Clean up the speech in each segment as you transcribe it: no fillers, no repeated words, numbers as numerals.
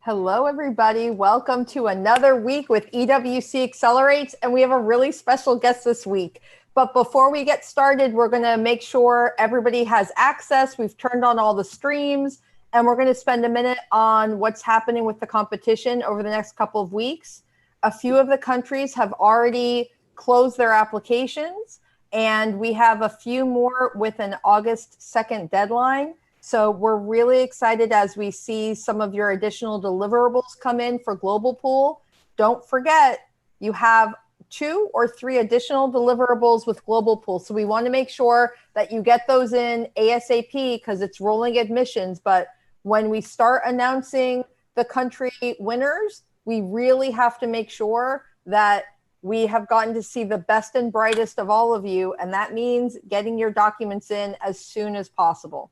Hello, everybody. Welcome to another week with EWC Accelerates, and we have a really special guest this week. But before we get started, we're going to make sure everybody has access. We've turned on all the streams, and we're going to spend a minute on what's happening with the competition over the next couple of weeks. A few of the countries have already closed their applications, and we have a few more with an August 2nd deadline. So we're really excited as we see some of your additional deliverables come in for Global Pool. Don't forget, you have 2 or 3 additional deliverables with Global Pool. So we want to make sure that you get those in ASAP because it's rolling admissions. But when we start announcing the country winners, we really have to make sure that we have gotten to see the best and brightest of all of you. And that means getting your documents in as soon as possible.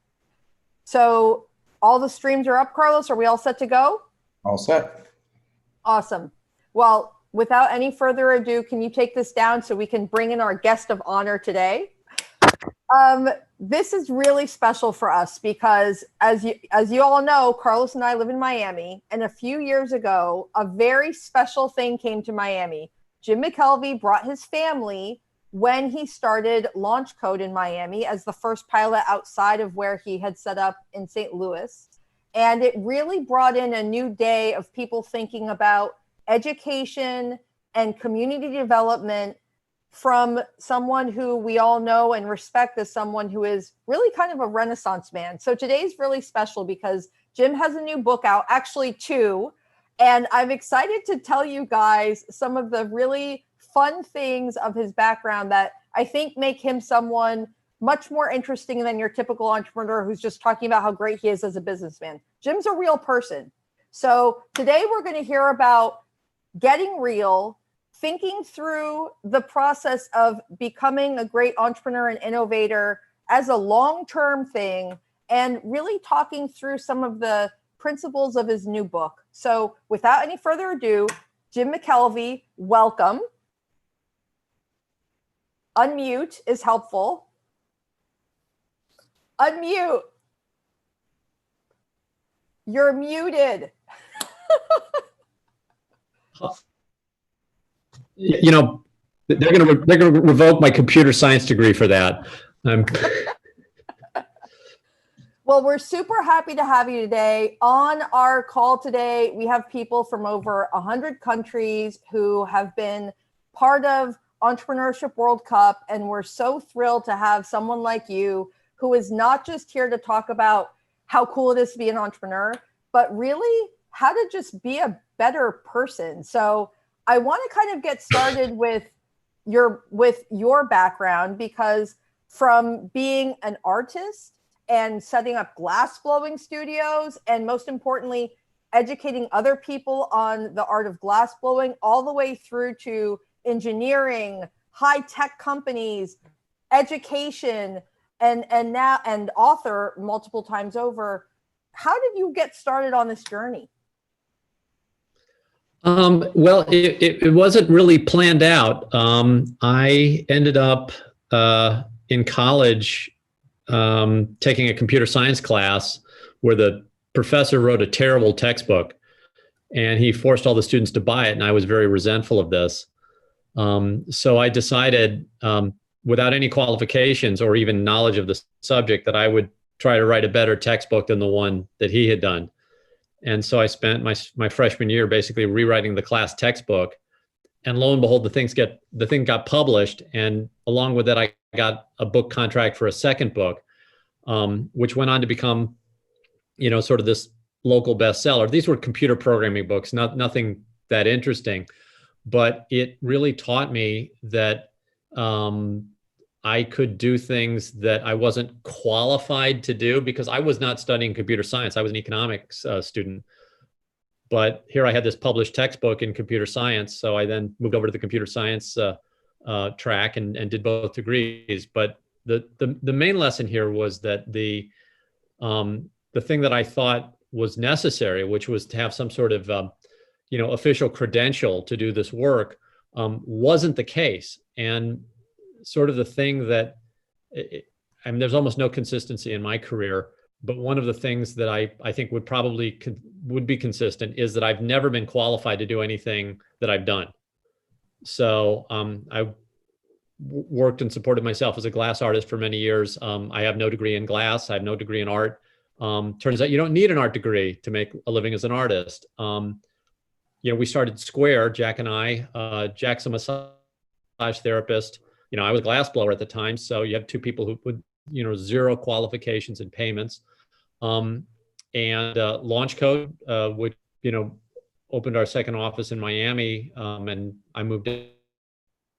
So all the streams are up, Carlos. Are we all set to go? All set. Awesome. Well, without any further ado, can you take this down so we can bring in our guest of honor today? This is really special for us because as you all know, Carlos and I live in Miami. And a few years ago, a very special thing came to Miami. Jim McKelvey brought his family when he started Launch Code in Miami as the first pilot outside of where he had set up in St. Louis. And it really brought in a new day of people thinking about education and community development from someone who we all know and respect as someone who is really kind of a Renaissance man. So today's really special because Jim has a new book out, actually 2. And I'm excited to tell you guys some of the really fun things of his background that I think make him someone much more interesting than your typical entrepreneur who's just talking about how great he is as a businessman. Jim's a real person. So today we're going to hear about getting real, thinking through the process of becoming a great entrepreneur and innovator as a long-term thing, and really talking through some of the principles of his new book. So without any further ado, Jim McKelvey, welcome. Unmute is helpful. Unmute. You're muted. You know, they're going to revoke my computer science degree for that. Well, we're super happy to have you today. On our call today, we have people from over 100 countries who have been part of Entrepreneurship World Cup, and we're so thrilled to have someone like you who is not just here to talk about how cool it is to be an entrepreneur, but really how to just be a better person. So I want to kind of get started with your background, because from being an artist and setting up glass blowing studios, and most importantly, educating other people on the art of glass blowing, all the way through to engineering, high-tech companies, education, and author multiple times over. How did you get started on this journey? Well, it wasn't really planned out. I ended up in college taking a computer science class where the professor wrote a terrible textbook, and he forced all the students to buy it, and I was very resentful of this. So I decided, without any qualifications or even knowledge of the subject, that I would try to write a better textbook than the one that he had done. And so I spent my freshman year basically rewriting the class textbook, and lo and behold, the thing got published. And along with that, I got a book contract for a second book, which went on to become, sort of this local bestseller. These were computer programming books, nothing that interesting. But it really taught me that I could do things that I wasn't qualified to do, because I was not studying computer science. I was an economics student. But here I had this published textbook in computer science. So I then moved over to the computer science track and did both degrees. But the main lesson here was that the thing that I thought was necessary, which was to have some sort of official credential to do this work, wasn't the case. And sort of the thing that, there's almost no consistency in my career, but one of the things that I think would probably would be consistent is that I've never been qualified to do anything that I've done. So I worked and supported myself as a glass artist for many years. I have no degree in glass. I have no degree in art. Turns out you don't need an art degree to make a living as an artist. We started Square, Jack and I. Jack's a massage therapist. I was a glass blower at the time. So you have two people who would, zero qualifications and payments. And Launch Code, which, opened our second office in Miami. And I moved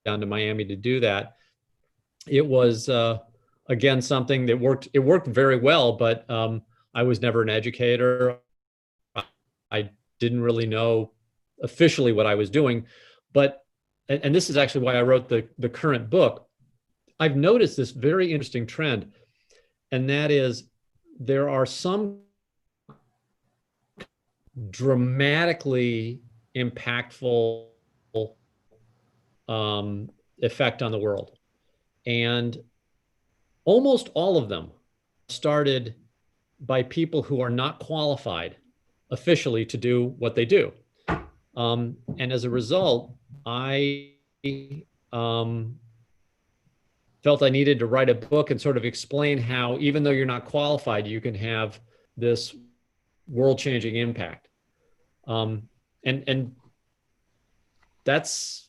down to Miami to do that. It was, again, something that worked. It worked very well, but I was never an educator. I didn't really know officially what I was doing. But, and this is actually why I wrote the current book, I've noticed this very interesting trend. And that is, there are some dramatically impactful effect on the world. And almost all of them started by people who are not qualified officially to do what they do. And as a result, I felt I needed to write a book and sort of explain how, even though you're not qualified, you can have this world-changing impact. And that's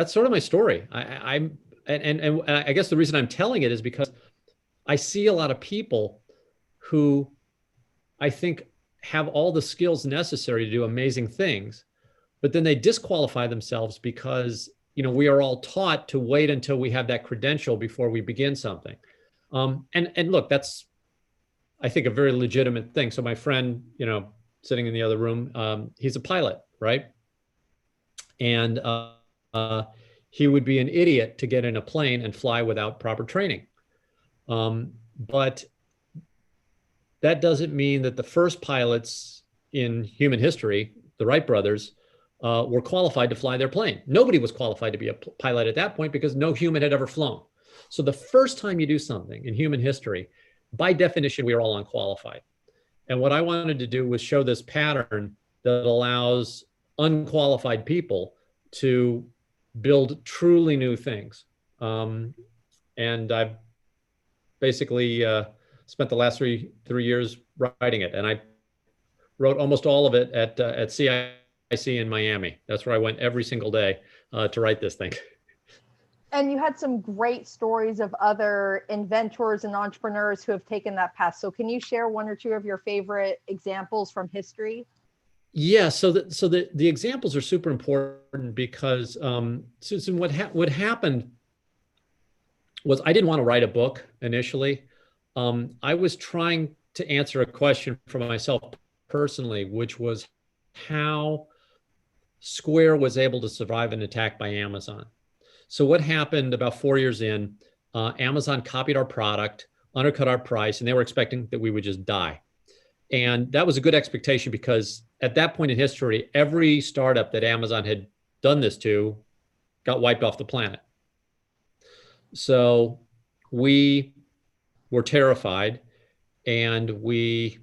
sort of my story. And I guess the reason I'm telling it is because I see a lot of people who I think have all the skills necessary to do amazing things, but then they disqualify themselves because, we are all taught to wait until we have that credential before we begin something. And look, that's, I think, a very legitimate thing. So my friend, sitting in the other room, he's a pilot, right? And he would be an idiot to get in a plane and fly without proper training. But that doesn't mean that the first pilots in human history, the Wright brothers, were qualified to fly their plane. Nobody was qualified to be a pilot at that point because no human had ever flown. So the first time you do something in human history, by definition, we are all unqualified. And what I wanted to do was show this pattern that allows unqualified people to build truly new things. And I've basically spent the last three years writing it. And I wrote almost all of it at CIC in Miami. That's where I went every single day to write this thing. And you had some great stories of other inventors and entrepreneurs who have taken that path. So can you share one or two of your favorite examples from history? Yeah, so the examples are super important because Susan, what happened was I didn't want to write a book initially. I was trying to answer a question for myself personally, which was how Square was able to survive an attack by Amazon. So what happened about 4 years in, Amazon copied our product, undercut our price, and they were expecting that we would just die. And that was a good expectation because at that point in history, every startup that Amazon had done this to got wiped off the planet. So we were terrified and we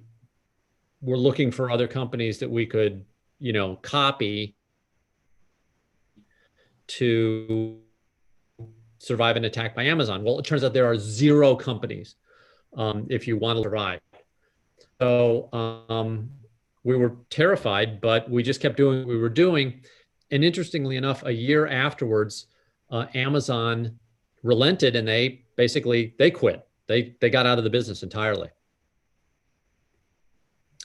were looking for other companies that we could, copy to survive an attack by Amazon. Well, it turns out there are 0 companies if you want to survive. So we were terrified, but we just kept doing what we were doing. And interestingly enough, a year afterwards, Amazon relented and they quit. They got out of the business entirely.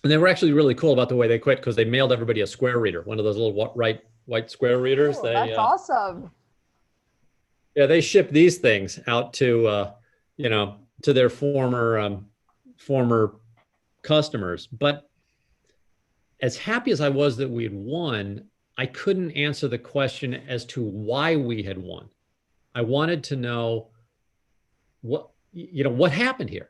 And they were actually really cool about the way they quit because they mailed everybody a Square reader, one of those little white Square readers. Oh, that's awesome. Yeah, they shipped these things out to, to their former customers. But as happy as I was that we had won, I couldn't answer the question as to why we had won. I wanted to know what happened here.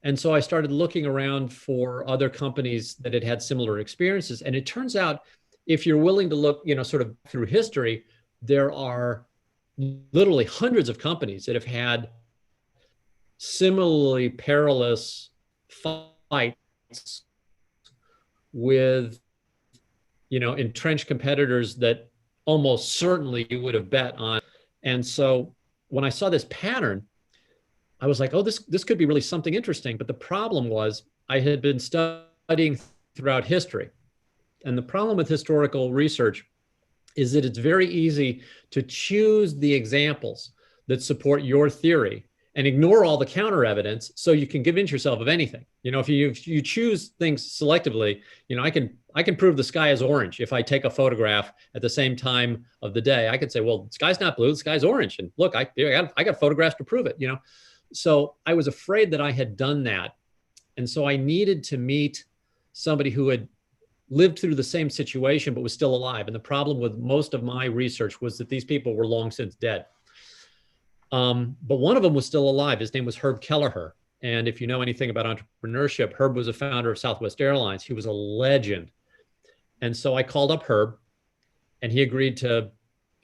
And so I started looking around for other companies that had had similar experiences. And it turns out, if you're willing to look, sort of through history, there are literally hundreds of companies that have had similarly perilous fights with, entrenched competitors that almost certainly you would have bet on. And so when I saw this pattern, I was like, oh, this could be really something interesting. But the problem was I had been studying throughout history. And the problem with historical research is that it's very easy to choose the examples that support your theory and ignore all the counter evidence so you can convince yourself of anything. If you choose things selectively, I can prove the sky is orange if I take a photograph at the same time of the day. I could say, well, the sky's not blue, the sky's orange. And look, I got photographs to prove it, So I was afraid that I had done that. And so I needed to meet somebody who had lived through the same situation but was still alive. And the problem with most of my research was that these people were long since dead. But one of them was still alive. His name was Herb Kelleher. And if you know anything about entrepreneurship, Herb was a founder of Southwest Airlines. He was a legend. And so I called up Herb, and he agreed to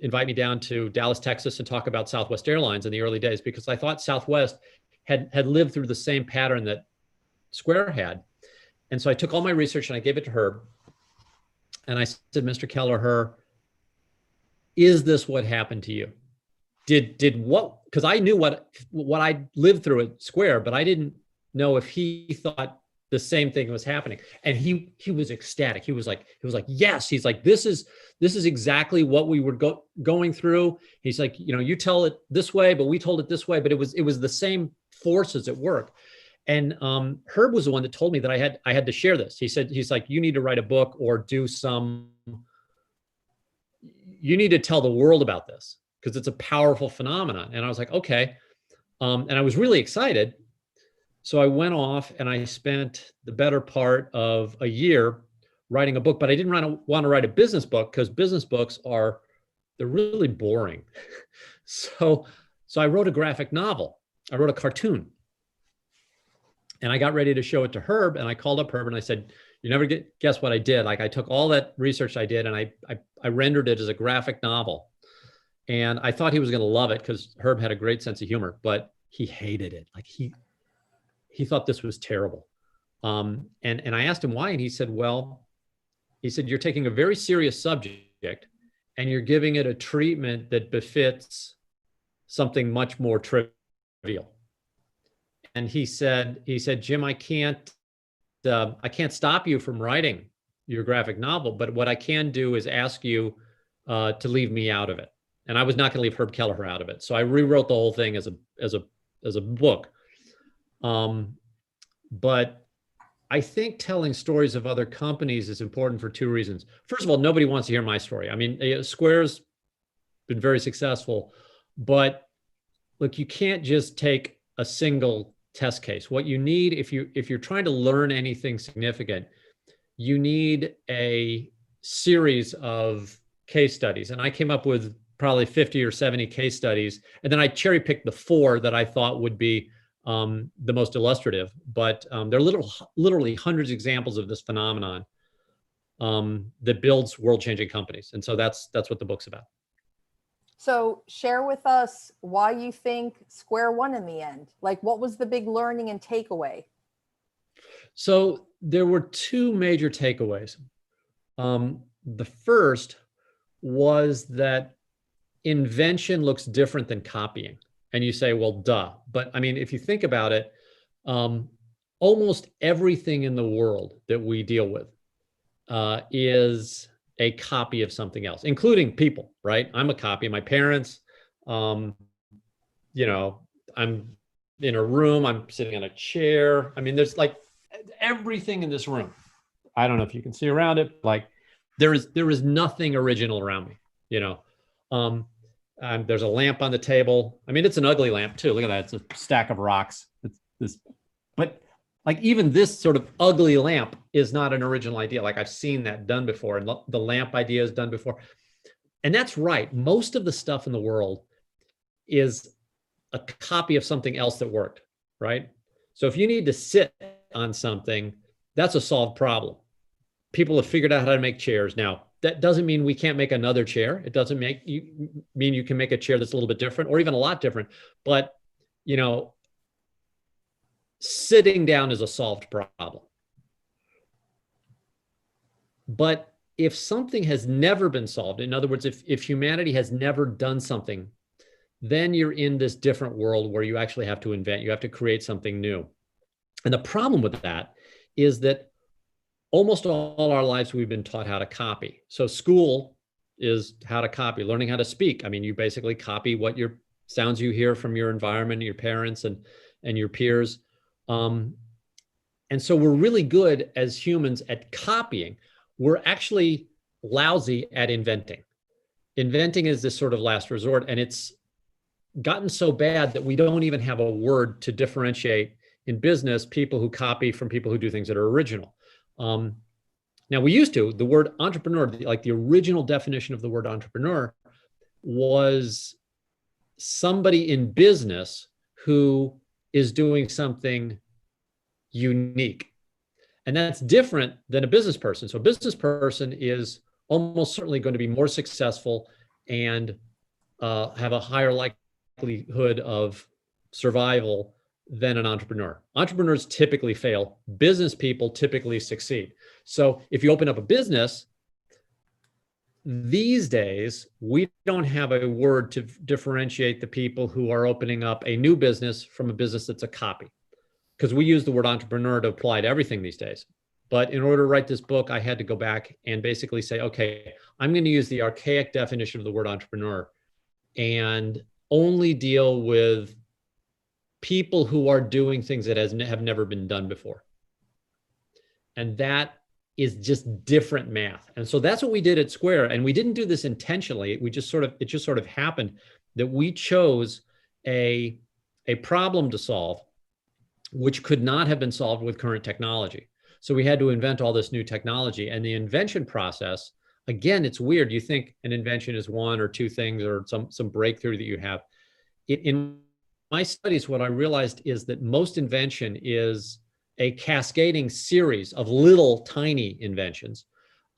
invite me down to Dallas, Texas, to talk about Southwest Airlines in the early days, because I thought Southwest had lived through the same pattern that Square had. And so I took all my research and I gave it to Herb. And I said, Mr. Kelleher, is this what happened to you? Did what? Because I knew what I lived through at Square, but I didn't know if he thought the same thing was happening. And he was ecstatic. He was like, yes. He's like, this is exactly what we were going through. He's like, you tell it this way, but we told it this way. But it was the same forces at work. And Herb was the one that told me that I had to share this. He's like, you need to write a book or you need to tell the world about this, because it's a powerful phenomenon. And I was like, okay. And I was really excited. So I went off and I spent the better part of a year writing a book, but I didn't want to write a business book, because business books they're really boring. So I wrote a graphic novel. I wrote a cartoon. And I got ready to show it to Herb, and I called up Herb and I said, you never guess what I did. Like, I took all that research I did and I rendered it as a graphic novel. And I thought he was going to love it, because Herb had a great sense of humor, but he hated it. Like, he thought this was terrible. And I asked him why, and he said, you're taking a very serious subject and you're giving it a treatment that befits something much more trivial. And he said, Jim, I can't stop you from writing your graphic novel, but what I can do is ask you to leave me out of it. And I was not going to leave Herb Kelleher out of it. So I rewrote the whole thing as a book. But I think telling stories of other companies is important for two reasons. First of all, nobody wants to hear my story. I mean, Square's been very successful, but look, you can't just take a single test case. What you need, if you're trying to learn anything significant, you need a series of case studies. And I came up with probably 50 or 70 case studies. And then I cherry picked the 4 that I thought would be the most illustrative. But there are literally hundreds of examples of this phenomenon that builds world-changing companies. And so that's what the book's about. So share with us why you think Square won in the end. Like, what was the big learning and takeaway? So there were 2 major takeaways. The first was that invention looks different than copying. And you say, well, duh. But I mean, if you think about it, almost everything in the world that we deal with is a copy of something else, including people, right? I'm a copy of my parents. I'm in a room, I'm sitting on a chair. I mean, there's like everything in this room. I don't know if you can see around it. Like there is nothing original around me, there's a lamp on the table. I mean, it's an ugly lamp too. Look at that. It's a stack of rocks. But like even this sort of ugly lamp is not an original idea. Like I've seen that done before, and the lamp idea is done before. And that's right. Most of the stuff in the world is a copy of something else that worked, right? So if you need to sit on something, that's a solved problem. People have figured out how to make chairs. Now, that doesn't mean we can't make another chair. It doesn't mean you can make a chair that's a little bit different or even a lot different. But, sitting down is a solved problem. But if something has never been solved, in other words, if humanity has never done something, then you're in this different world where you actually have to invent, you have to create something new. And the problem with that is that almost all our lives we've been taught how to copy. So school is how to copy, learning how to speak. I mean, you basically copy what your sounds you hear from your environment, your parents and your peers. And so we're really good as humans at copying. We're actually lousy at inventing. Inventing is this sort of last resort, and it's gotten so bad that we don't even have a word to differentiate in business people who copy from people who do things that are original. Now, we used to, the word entrepreneur, like the original definition of the word entrepreneur, was somebody in business who is doing something unique. And that's different than a business person. So a business person is almost certainly going to be more successful and have a higher likelihood of survival than an entrepreneur. Entrepreneurs typically fail. Business people typically succeed. So if you open up a business, these days, we don't have a word to differentiate the people who are opening up a new business from a business that's a copy. Because we use the word entrepreneur to apply to everything these days. But in order to write this book, I had to go back and basically say, okay, I'm going to use the archaic definition of the word entrepreneur and only deal with people who are doing things that have never been done before. And that is just different math. And so that's what we did at Square. And we didn't do this intentionally. It just sort of happened that we chose a problem to solve which could not have been solved with current technology. So we had to invent all this new technology. And the invention process, again, it's weird. You think an invention is one or two things or some breakthrough that you have. In my studies, what I realized is that most invention is a cascading series of little tiny inventions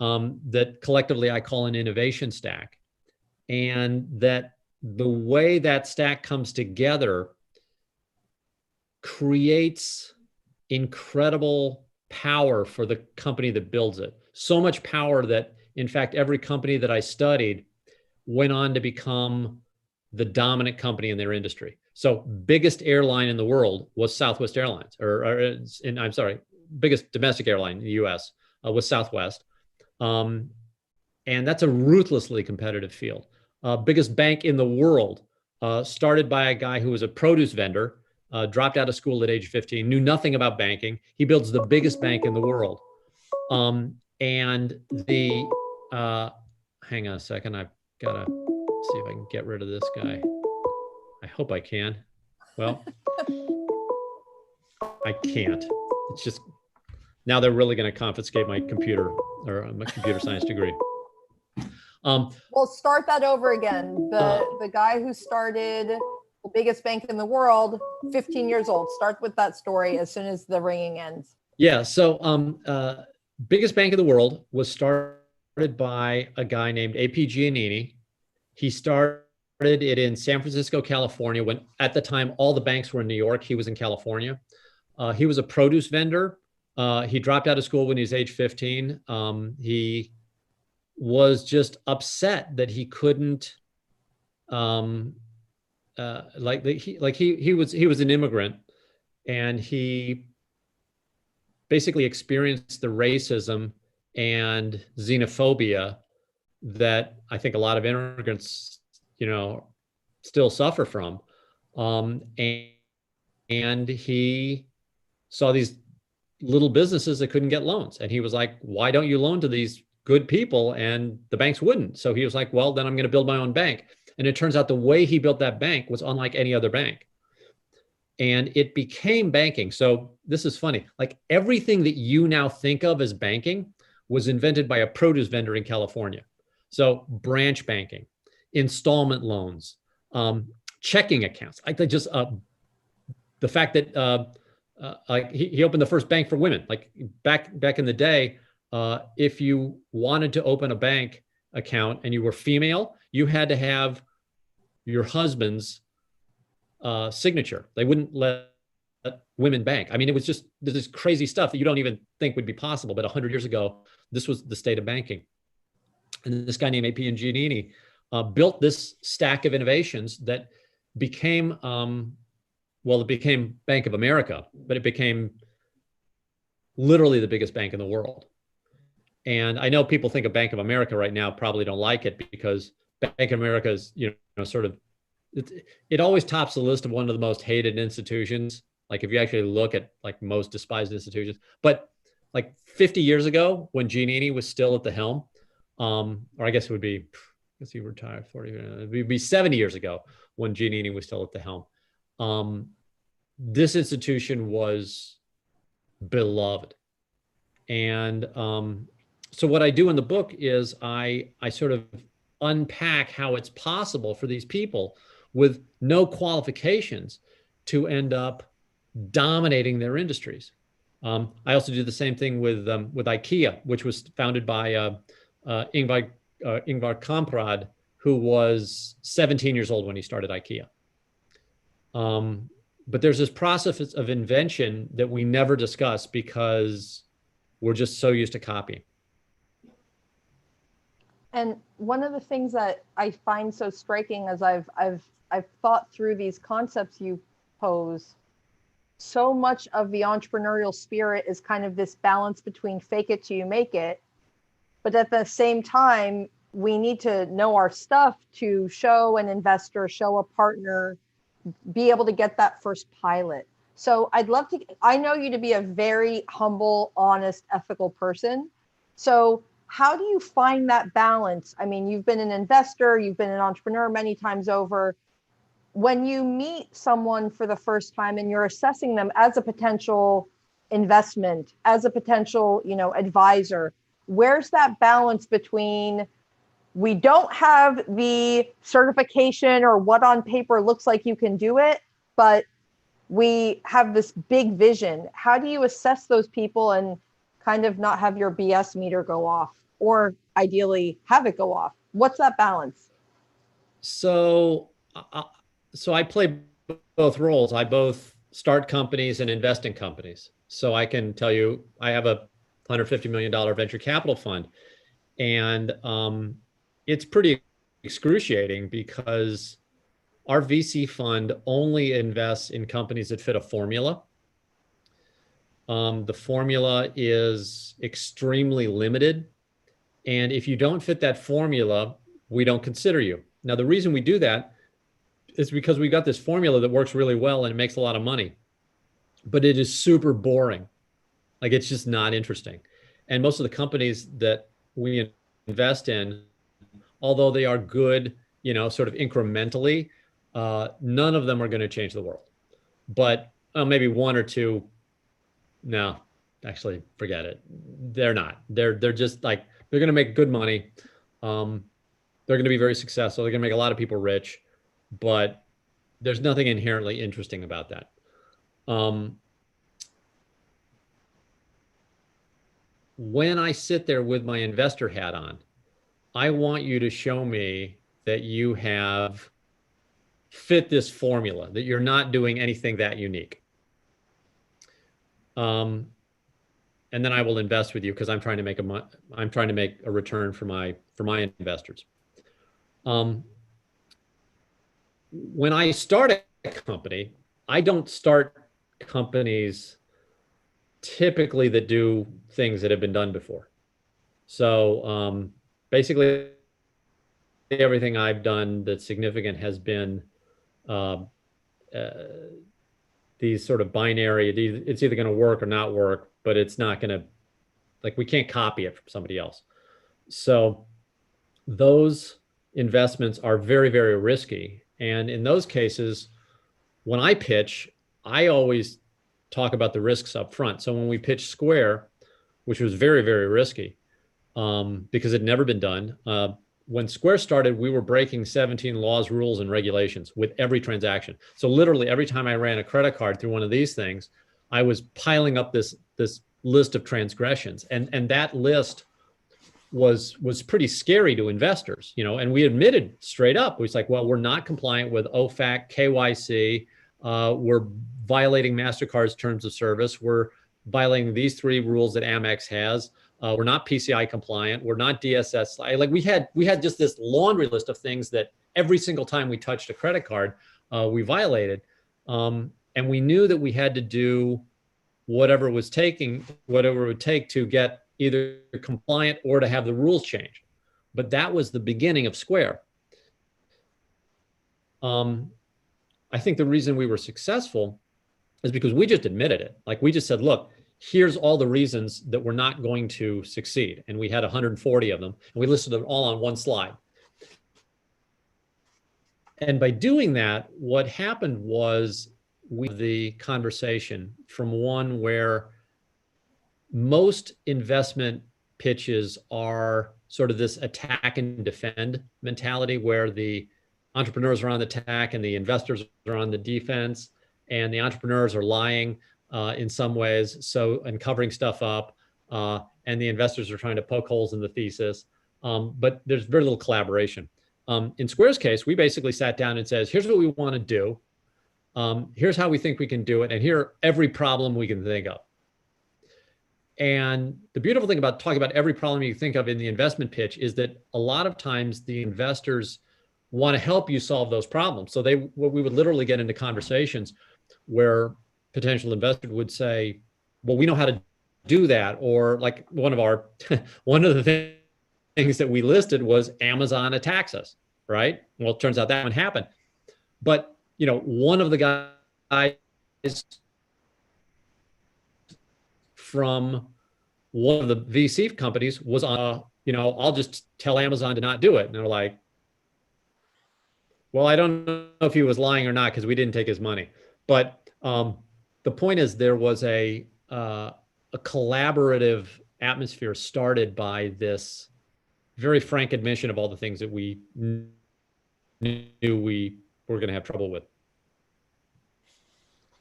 that collectively I call an innovation stack. And that the way that stack comes together creates incredible power for the company that builds it. So much power that, in fact, every company that I studied went on to become the dominant company in their industry. So biggest airline in the world was Southwest Airlines, biggest domestic airline in the US was Southwest. And that's a ruthlessly competitive field. Biggest bank in the world, started by a guy who was a produce vendor, dropped out of school at age 15, knew nothing about banking. He builds the biggest bank in the world. And hang on a second, I've got to see if I can get rid of this guy. I hope I can. Well, I can't. It's just, now they're really going to confiscate my computer or my computer science degree. Well, start that over again. The guy who started the biggest bank in the world, 15 years old. Start with that story as soon as the ringing ends. Yeah. So biggest bank in the world was started by a guy named A.P. Giannini. He started it in San Francisco, California, when at the time all the banks were in New York. He was in California. He was a produce vendor. He dropped out of school when he was age 15. He was just upset that he couldn't he was an immigrant, and he basically experienced the racism and xenophobia that I think a lot of immigrants, still suffer from. And he saw these little businesses that couldn't get loans, and he was like, "Why don't you loan to these good people?" And the banks wouldn't. So he was like, "Well, then I'm going to build my own bank." And it turns out the way he built that bank was unlike any other bank. And it became banking. So this is funny. Like everything that you now think of as banking was invented by a produce vendor in California. So branch banking, installment loans, checking accounts. Like just the fact that he opened the first bank for women. Like back in the day, if you wanted to open a bank account and you were female, you had to have your husband's signature. They wouldn't let women bank. I mean, it was just this crazy stuff that you don't even think would be possible. But 100 years ago, this was the state of banking. And this guy named A.P. Giannini built this stack of innovations that became, it became Bank of America, but it became literally the biggest bank in the world. And I know people think of Bank of America right now, probably don't like it because Bank of America is, sort of, it always tops the list of one of the most hated institutions. Like if you actually look at like most despised institutions, but like 50 years ago when Giannini was still at the helm, or I guess it would be, he retired 40, it would be 70 years ago when Giannini was still at the helm. This institution was beloved. And so what I do in the book is I sort of unpack how it's possible for these people with no qualifications to end up dominating their industries. I also do the same thing with IKEA, which was founded by Ingvar Kamprad, who was 17 years old when he started IKEA. But there's this process of invention that we never discuss because we're just so used to copying. And one of the things that I find so striking as I've thought through these concepts you pose, so much of the entrepreneurial spirit is kind of this balance between fake it till you make it. But at the same time, we need to know our stuff to show an investor, show a partner, be able to get that first pilot. So I know you to be a very humble, honest, ethical person. So how do you find that balance? I mean, you've been an investor, you've been an entrepreneur many times over. When you meet someone for the first time and you're assessing them as a potential investment, as a potential, advisor, where's that balance between we don't have the certification or what on paper looks like you can do it, but we have this big vision? How do you assess those people and kind of not have your BS meter go off, or ideally have it go off? What's that balance? So I play both roles. I both start companies and invest in companies. So I can tell you, I have a $150 million venture capital fund. And it's pretty excruciating because our VC fund only invests in companies that fit a formula. The formula is extremely limited. And if you don't fit that formula, we don't consider you. Now, the reason we do that is because we got this formula that works really well and it makes a lot of money, but it is super boring. Like it's just not interesting. And most of the companies that we invest in, although they are good, sort of incrementally, none of them are going to change the world. But maybe one or two, no, actually forget it. They're not. They're just like, they're going to make good money. They're going to be very successful. They're going to make a lot of people rich, but there's nothing inherently interesting about that. When I sit there with my investor hat on, I want you to show me that you have fit this formula, that you're not doing anything that unique. And then I will invest with you because I'm trying to make a return for my investors. When I start a company, I don't start companies typically that do things that have been done before. So basically, everything I've done that's significant has been these sort of binary, it's either going to work or not work, but it's not going to, like, we can't copy it from somebody else. So those investments are very, very risky. And in those cases, when I pitch, I always talk about the risks up front. So when we pitched Square, which was very, very risky because it had never been done. When Square started, we were breaking 17 laws, rules, and regulations with every transaction. So literally every time I ran a credit card through one of these things, I was piling up this list of transgressions. And that list was pretty scary to investors, and we admitted straight up, it was like, well, we're not compliant with OFAC, KYC. We're violating MasterCard's terms of service. We're violating these 3 rules that Amex has. We're not PCI compliant. We're not DSS. Like we had just this laundry list of things that every single time we touched a credit card, we violated. And we knew that we had to do whatever it would take to get either compliant or to have the rules changed. But that was the beginning of Square. I think the reason we were successful is because we just admitted it. Like we just said, look, here's all the reasons that we're not going to succeed. And we had 140 of them, and we listed them all on one slide. And by doing that, what happened was the conversation from one where most investment pitches are sort of this attack and defend mentality, where the entrepreneurs are on the attack and the investors are on the defense, and the entrepreneurs are lying in some ways, and covering stuff up, and the investors are trying to poke holes in the thesis, but there's very little collaboration. In Square's case, we basically sat down and says, here's what we want to do. Here's how we think we can do it. And here are every problem we can think of. And the beautiful thing about talking about every problem you think of in the investment pitch is that a lot of times the investors want to help you solve those problems. So we would literally get into conversations where potential investors would say, well, we know how to do that. Or like one of the things that we listed was Amazon attacks us, right? Well, it turns out that one happened. But, one of the guys from one of the VC companies was on, I'll just tell Amazon to not do it. And they're like, well, I don't know if he was lying or not because we didn't take his money. But the point is, there was a collaborative atmosphere started by this very frank admission of all the things that we knew we were going to have trouble with.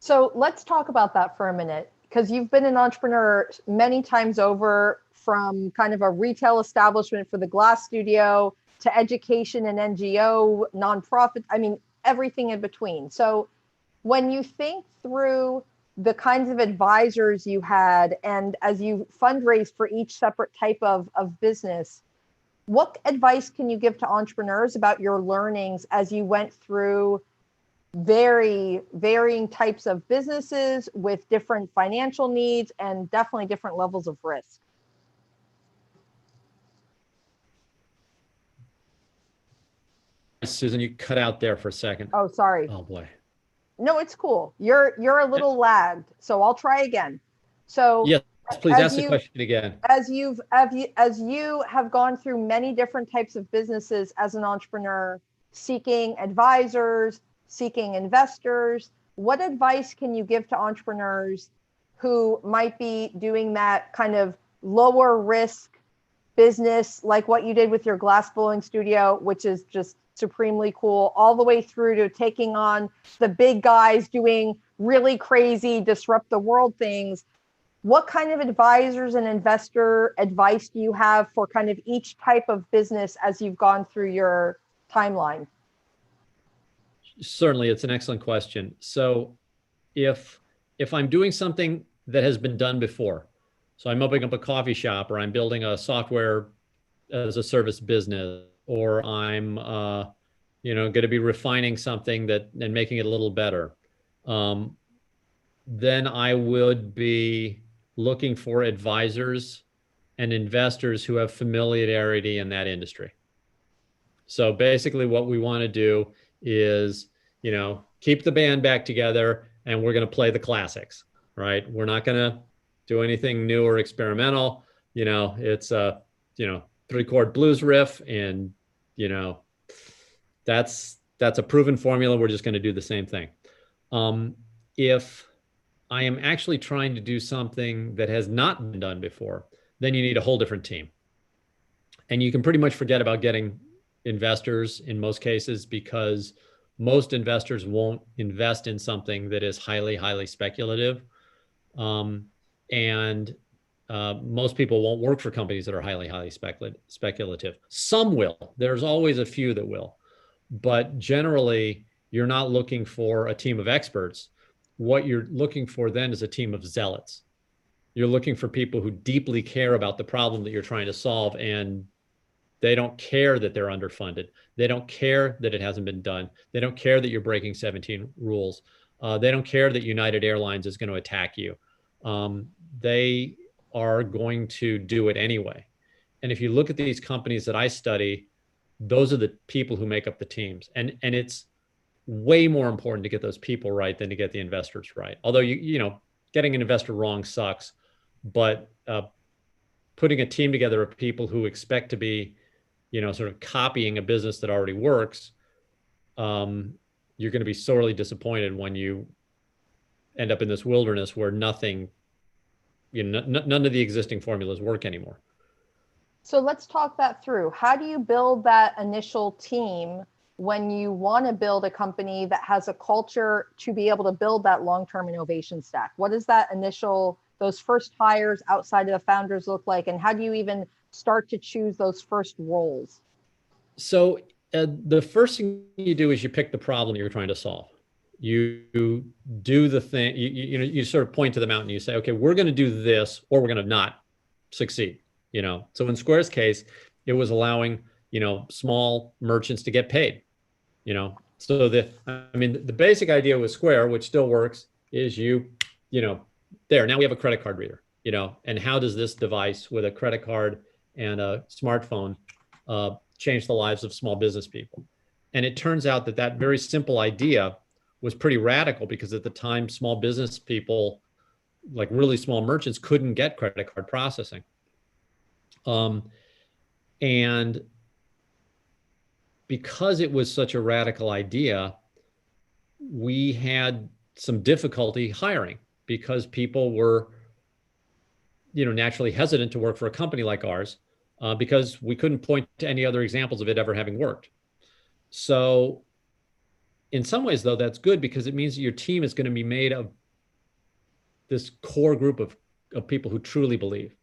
So let's talk about that for a minute, because you've been an entrepreneur many times over, from kind of a retail establishment for the glass studio to education and NGO, nonprofit, everything in between. So when you think through the kinds of advisors you had, and as you fundraised for each separate type of business, what advice can you give to entrepreneurs about your learnings as you went through very varying types of businesses with different financial needs and definitely different levels of risk? Susan, you cut out there for a second. Oh, sorry. Oh boy. No, it's cool. You're a little lagged, so I'll try again. So yes, please ask the question again. As you have gone through many different types of businesses as an entrepreneur, seeking advisors, seeking investors, what advice can you give to entrepreneurs who might be doing that kind of lower risk business, like what you did with your glass blowing studio, which is just supremely cool, all the way through to taking on the big guys doing really crazy, disrupt the world things? What kind of advisors and investor advice do you have for kind of each type of business as you've gone through your timeline? Certainly, it's an excellent question. So if I'm doing something that has been done before, so I'm opening up a coffee shop, or I'm building a software as a service business, or I'm going to be refining something and making it a little better, then I would be looking for advisors and investors who have familiarity in that industry. So basically what we want to do is, keep the band back together, and we're going to play the classics, right? We're not going to do anything new or experimental. It's a, 3-chord blues riff, and, that's a proven formula. We're just going to do the same thing. If I am actually trying to do something that has not been done before, then you need a whole different team. And you can pretty much forget about getting investors in most cases, because most investors won't invest in something that is highly, highly speculative. And most people won't work for companies that are highly, highly speculative. Some will. There's always a few that will. But generally, you're not looking for a team of experts. what you're looking for then is a team of zealots. You're looking for people who deeply care about the problem that you're trying to solve, and they don't care that they're underfunded. They don't care that it hasn't been done. They don't care that you're breaking 17 rules. They don't care that United Airlines is going to attack you. They are going to do it anyway. And if you look at these companies that I study, those are the people who make up the teams. And it's way more important to get those people right than to get the investors right. Although, getting an investor wrong sucks, but putting a team together of people who expect to be, sort of copying a business that already works, you're going to be sorely disappointed when you end up in this wilderness where nothing, none of the existing formulas work anymore. So let's talk that through. How do you build that initial team when you want to build a company that has a culture to be able to build that long-term innovation stack? What does that those first hires outside of the founders look like? And how do you even start to choose those first roles? So the first thing you do is you pick the problem you're trying to solve. You do the thing, you sort of point to the mountain. You say, okay, we're going to do this, or we're going to not succeed. So in Square's case, it was allowing, small merchants to get paid, so the basic idea with Square, which still works, is there, now we have a credit card reader, and how does this device with a credit card and a smartphone change the lives of small business people? And it turns out that very simple idea was pretty radical, because at the time, small business people, like really small merchants, couldn't get credit card processing. And because it was such a radical idea, we had some difficulty hiring, because people were, naturally hesitant to work for a company like ours, because we couldn't point to any other examples of it ever having worked. So in some ways, though, that's good, because it means that your team is going to be made of this core group of people who truly believe.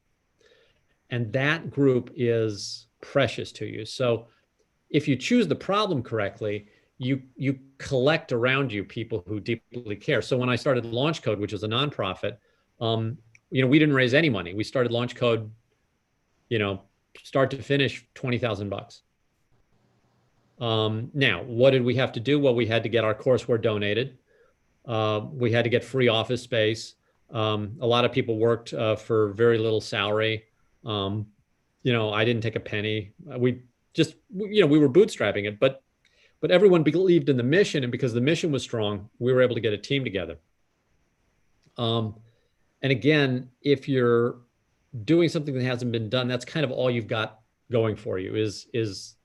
And that group is precious to you. So if you choose the problem correctly, you collect around you people who deeply care. So when I started Launch Code, which is a nonprofit, we didn't raise any money. We started Launch Code, start to finish, $20,000. Now, what did we have to do? Well, we had to get our courseware donated. We had to get free office space. A lot of people worked for very little salary. I didn't take a penny. We were bootstrapping it, but everyone believed in the mission. And because the mission was strong, we were able to get a team together. And again, if you're doing something that hasn't been done, that's kind of all you've got going for you, is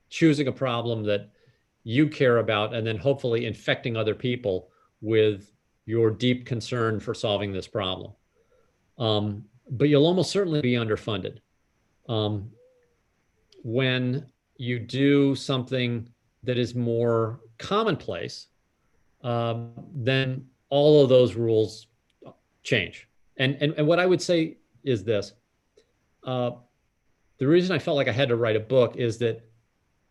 choosing a problem that you care about, and then hopefully infecting other people with your deep concern for solving this problem. But you'll almost certainly be underfunded. When you do something that is more commonplace, then all of those rules change. And what I would say is this. The reason I felt like I had to write a book is that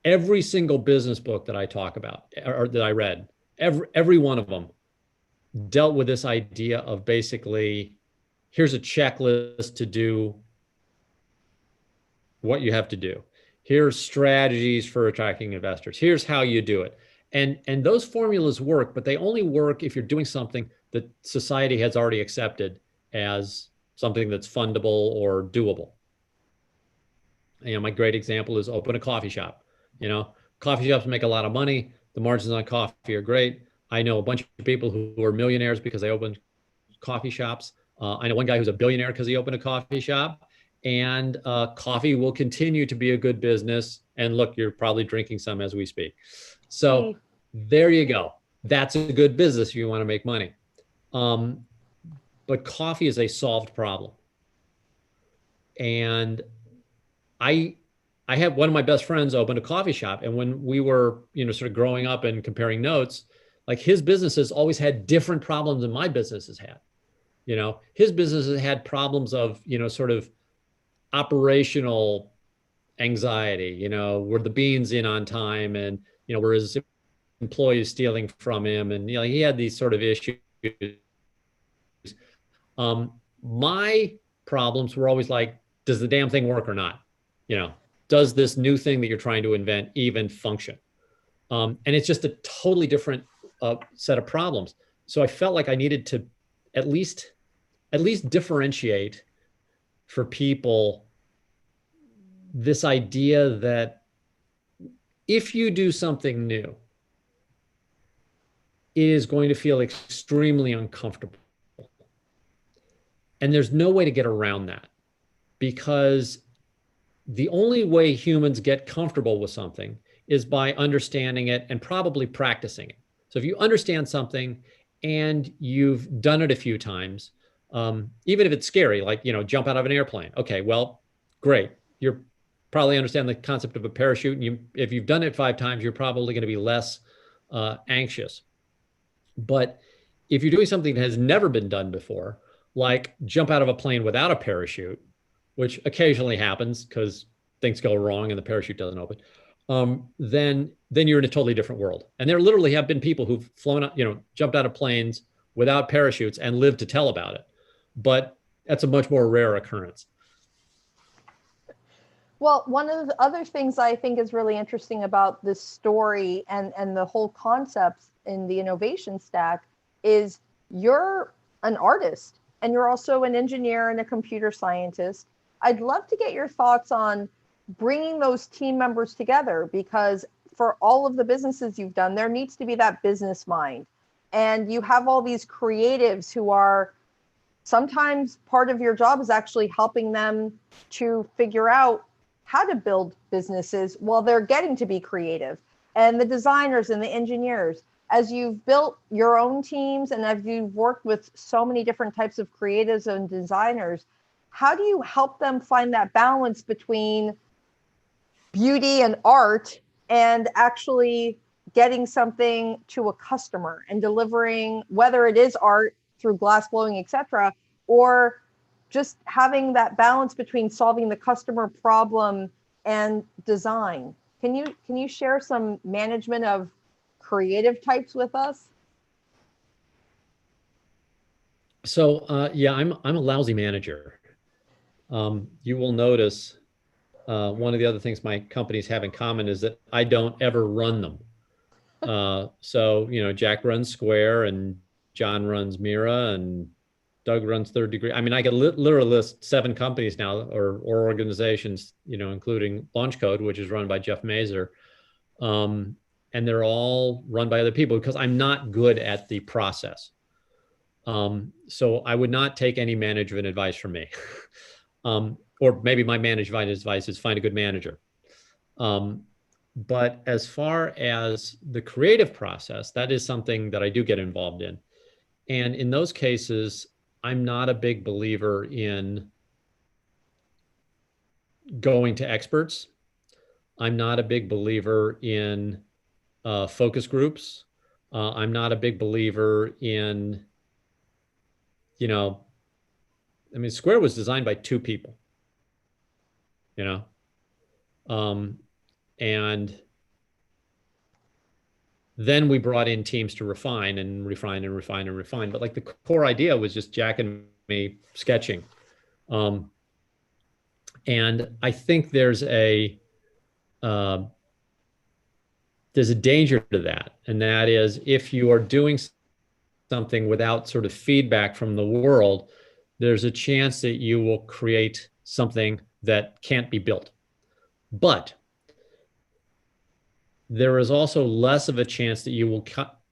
every single business book that I talk about, or that I read, every one of them dealt with this idea of basically, here's a checklist to do what you have to do. Here's strategies for attracting investors. Here's how you do it. And those formulas work, but they only work if you're doing something that society has already accepted as something that's fundable or doable. My great example is open a coffee shop. Coffee shops make a lot of money. The margins on coffee are great. I know a bunch of people who are millionaires because they opened coffee shops. I know one guy who's a billionaire because he opened a coffee shop. And coffee will continue to be a good business. And look, you're probably drinking some as we speak. So there you go. That's a good business if you want to make money. But coffee is a solved problem. And I had one of my best friends open a coffee shop. And when we were, sort of growing up and comparing notes, like his businesses always had different problems than my businesses had. His businesses had problems of, sort of operational anxiety, were the beans in on time, and, were his employees stealing from him? And, he had these sort of issues My problems were always like, does the damn thing work or not? Does this new thing that you're trying to invent even function? And it's just a totally different set of problems. So I felt like I needed to at least differentiate for people this idea that if you do something new, it is going to feel extremely uncomfortable. And there's no way to get around that, because the only way humans get comfortable with something is by understanding it and probably practicing it. So if you understand something and you've done it a few times, even if it's scary, like, jump out of an airplane. Okay, well, great. You're probably understand the concept of a parachute. And if you've done it 5 times, you're probably going to be less anxious. But if you're doing something that has never been done before, like jump out of a plane without a parachute, which occasionally happens because things go wrong and the parachute doesn't open, then you're in a totally different world. And there literally have been people who've flown, jumped out of planes without parachutes and lived to tell about it. But that's a much more rare occurrence. Well, one of the other things I think is really interesting about this story and the whole concepts in the innovation stack is you're an artist and you're also an engineer and a computer scientist. I'd love to get your thoughts on bringing those team members together, because for all of the businesses you've done, there needs to be that business mind. And you have all these creatives who are sometimes part of your job is actually helping them to figure out how to build businesses while they're getting to be creative. And the designers and the engineers, as you've built your own teams and as you've worked with so many different types of creatives and designers, how do you help them find that balance between beauty and art and actually getting something to a customer and delivering, whether it is art through glass blowing, etc., or just having that balance between solving the customer problem and design? Can you share some management of creative types with us? So yeah, I'm a lousy manager. You will notice one of the other things my companies have in common is that I don't ever run them. So Jack runs Square and John runs Mira and Doug runs Third Degree. I mean, I could literally list 7 companies now or organizations, including Launch Code, which is run by Jeff Mazer. And they're all run by other people because I'm not good at the process. So I would not take any management advice from me. Or maybe my management advice is find a good manager. But as far as the creative process, that is something that I do get involved in. And in those cases, I'm not a big believer in going to experts. I'm not a big believer in focus groups. I'm not a big believer in, Square was designed by 2 people, and then we brought in teams to refine and refine and refine and refine. But like the core idea was just Jack and me sketching. And I think there's a danger to that. And that is if you are doing something without sort of feedback from the world, there's a chance that you will create something that can't be built. But there is also less of a chance that you will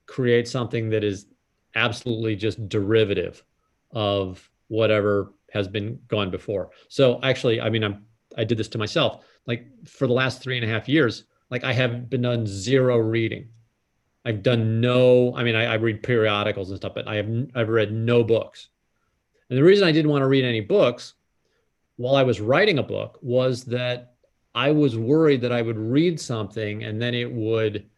create something that is absolutely just derivative of whatever has been gone before. So actually, I did this to myself. Like for the last 3.5 years, like I have been done 0 reading. I've done I read periodicals and stuff, but I've read no books. And the reason I didn't want to read any books while I was writing a book was that I was worried that I would read something and then it would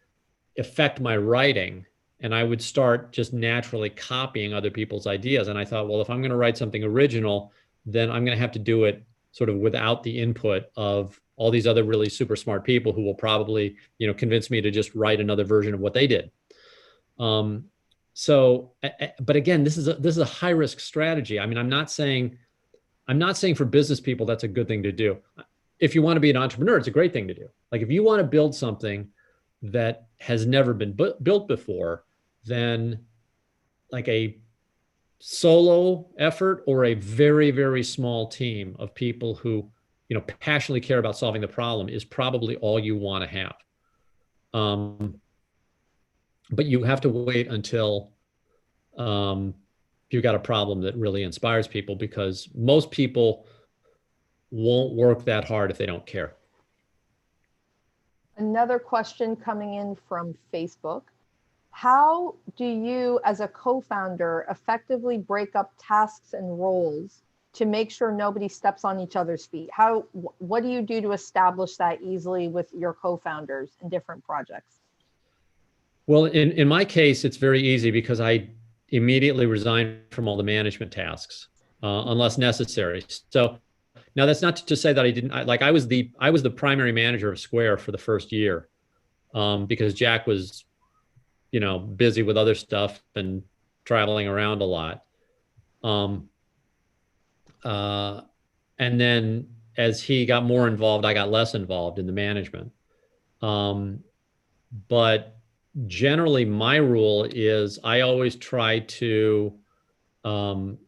affect my writing and I would start just naturally copying other people's ideas. And I thought, well, if I'm going to write something original, then I'm going to have to do it sort of without the input of all these other really super smart people who will probably, convince me to just write another version of what they did. So, but again, this is a high risk strategy. I mean, I'm not saying for business people that's a good thing to do. If you want to be an entrepreneur, it's a great thing to do. Like if you want to build something that has never been built before, then like a solo effort or a very, very small team of people who, passionately care about solving the problem is probably all you want to have. But you have to wait until you've got a problem that really inspires people, because most people won't work that hard if they don't care. Another question coming in from Facebook. How do you, as a co-founder, effectively break up tasks and roles to make sure nobody steps on each other's feet? What do you do to establish that easily with your co-founders in different projects? Well, in my case, it's very easy because I immediately resign from all the management tasks, unless necessary. So now that's not to say that I was the primary manager of Square for the first year, because Jack was, busy with other stuff and traveling around a lot. And then as he got more involved, I got less involved in the management. But generally my rule is I always try to, and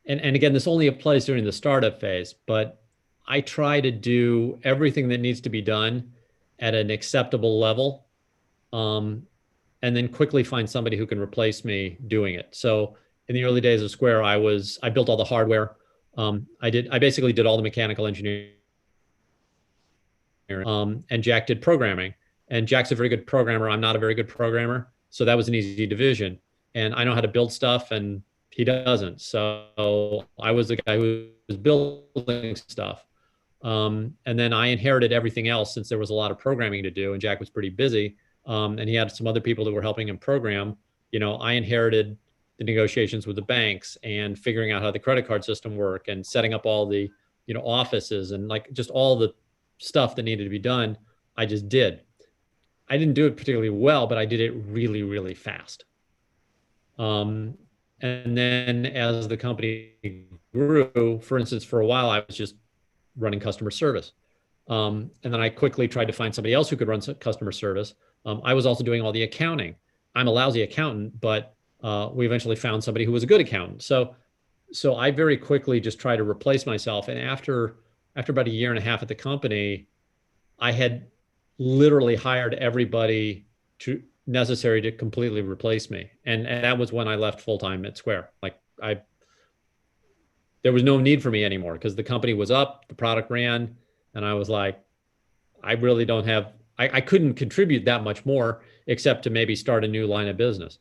again, this only applies during the startup phase, but I try to do everything that needs to be done at an acceptable level, and then quickly find somebody who can replace me doing it. So in the early days of Square, I built all the hardware. I basically did all the mechanical engineering, and Jack did programming. And Jack's a very good programmer. I'm not a very good programmer. So that was an easy division. And I know how to build stuff and he doesn't. So I was the guy who was building stuff. And then I inherited everything else since there was a lot of programming to do and Jack was pretty busy. And he had some other people that were helping him program. I inherited the negotiations with the banks and figuring out how the credit card system worked and setting up all the, offices and like just all the stuff that needed to be done. I just did. I didn't do it particularly well, but I did it really, really fast. And then as the company grew, for instance, for a while, I was just running customer service. And then I quickly tried to find somebody else who could run customer service. I was also doing all the accounting. I'm a lousy accountant, but we eventually found somebody who was a good accountant. So I very quickly just tried to replace myself. And after about a year and a half at the company, I had literally hired everybody necessary to completely replace me. And that was when I left full-time at Square. There was no need for me anymore because the company was up, the product ran, and I was like, I really don't have, I couldn't contribute that much more except to maybe start a new line of business.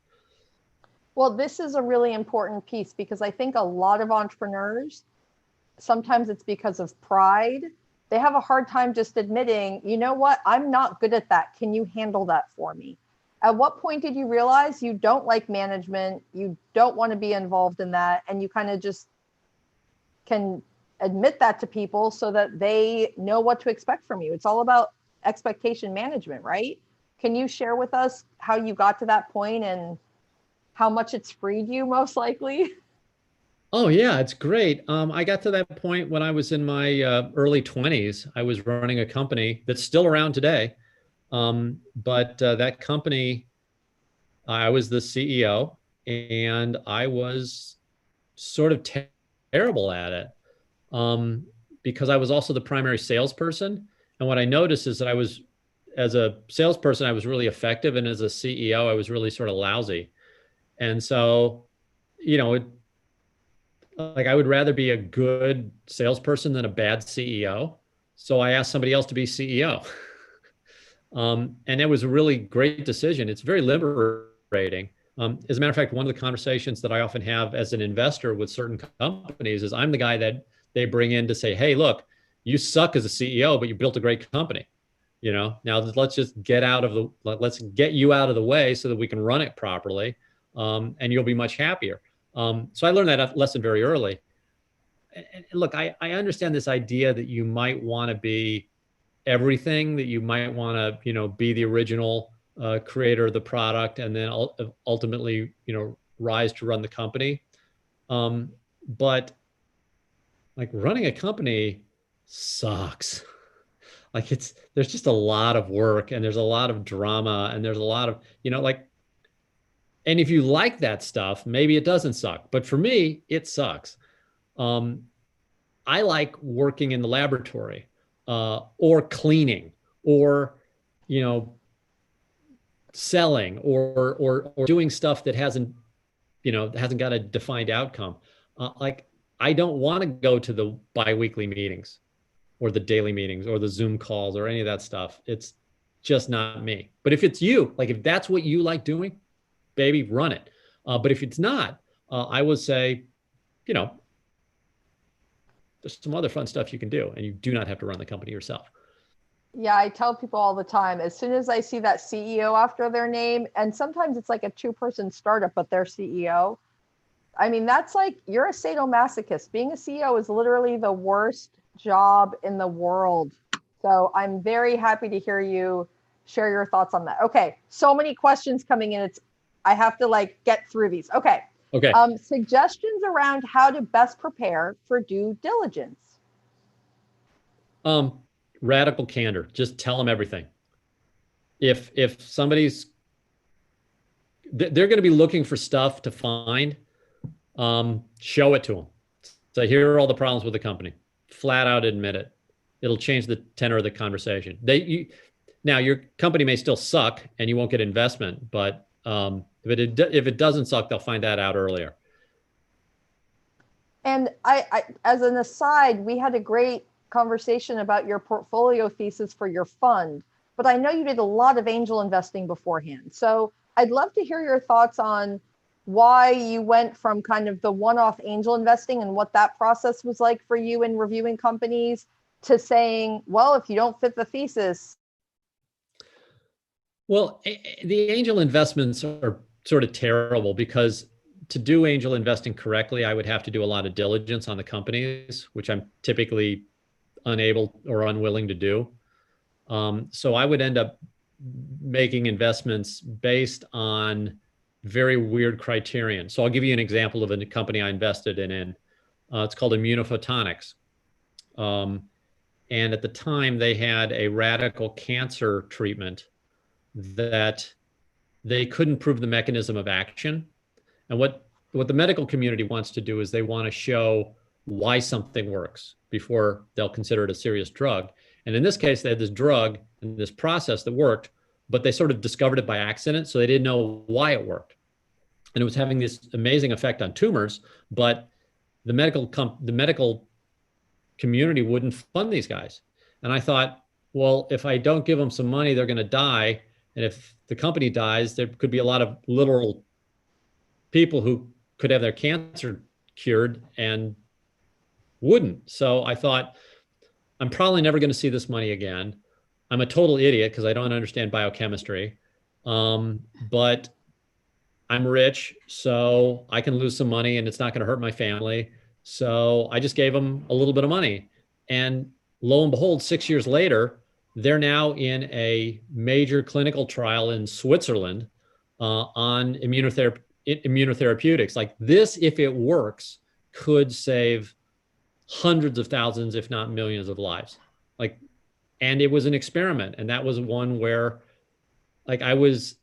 Well, this is a really important piece because I think a lot of entrepreneurs, sometimes it's because of pride. They have a hard time just admitting, you know what, I'm not good at that. Can you handle that for me? At what point did you realize you don't like management, you don't want to be involved in that, and you kind of just can admit that to people so that they know what to expect from you? It's all about expectation management, right? Can you share with us how you got to that point and how much it's freed you most likely? Oh yeah, it's great. I got to that point when I was in my early 20s. I was running a company that's still around today. But that company, I was the CEO and I was sort of terrible at it, because I was also the primary salesperson. And what I noticed is that as a salesperson, I was really effective. And as a CEO, I was really sort of lousy. And so, I would rather be a good salesperson than a bad CEO. So I asked somebody else to be CEO. And it was a really great decision. It's very liberating. As a matter of fact, one of the conversations that I often have as an investor with certain companies is I'm the guy that they bring in to say, hey, look, you suck as a CEO, but you built a great company. Now let's just let's get you out of the way so that we can run it properly. And you'll be much happier. So I learned that lesson very early. And look, I understand this idea that you might want to be everything, that you might want to, be the original creator of the product, and then ultimately, rise to run the company. But like running a company sucks. Like there's just a lot of work, and there's a lot of drama, and there's a lot of, and if you like that stuff, maybe it doesn't suck. But for me, it sucks. I like working in the laboratory, or cleaning, or, selling, or doing stuff that hasn't got a defined outcome. Like I don't want to go to the biweekly meetings or the daily meetings or the Zoom calls or any of that stuff. It's just not me. But if it's you, like if that's what you like doing, baby, run it. But if it's not, I would say, there's some other fun stuff you can do, and you do not have to run the company yourself. Yeah, I tell people all the time, as soon as I see that CEO after their name, and sometimes it's like a 2-person startup, but they're CEO. I mean, that's like, you're a sadomasochist. Being a CEO is literally the worst job in the world. So I'm very happy to hear you share your thoughts on that. Okay. So many questions coming in. I have to get through these. Okay. Okay. Suggestions around how to best prepare for due diligence. Radical candor. Just tell them everything. If somebody's, they're going to be looking for stuff to find, show it to them. So here are all the problems with the company. Flat out admit it. It'll change the tenor of the conversation. Now your company may still suck and you won't get investment, but if it doesn't suck, they'll find that out earlier. And I, as an aside, we had a great conversation about your portfolio thesis for your fund, but I know you did a lot of angel investing beforehand. So I'd love to hear your thoughts on why you went from kind of the one-off angel investing and what that process was like for you in reviewing companies to saying, well, if you don't fit the thesis. Well, the angel investments are sort of terrible because to do angel investing correctly, I would have to do a lot of diligence on the companies, which I'm typically unable or unwilling to do. So I would end up making investments based on very weird criterion. So I'll give you an example of a company I invested in. It's called Immunophotonics. And at the time they had a radical cancer treatment that they couldn't prove the mechanism of action. And what the medical community wants to do is they want to show why something works before they'll consider it a serious drug. And in this case, they had this drug and this process that worked, but they sort of discovered it by accident. So they didn't know why it worked. And it was having this amazing effect on tumors, but the medical community wouldn't fund these guys. And I thought, well, if I don't give them some money, they're going to die. And if the company dies, there could be a lot of literal people who could have their cancer cured and wouldn't. So I thought, I'm probably never going to see this money again. I'm a total idiot because I don't understand biochemistry. But I'm rich, so I can lose some money and it's not going to hurt my family. So I just gave them a little bit of money. And lo and behold, 6 years later, they're now in a major clinical trial in Switzerland on immunotherapeutics. Like this, if it works, could save hundreds of thousands, if not millions of lives. And it was an experiment. And that was one where I was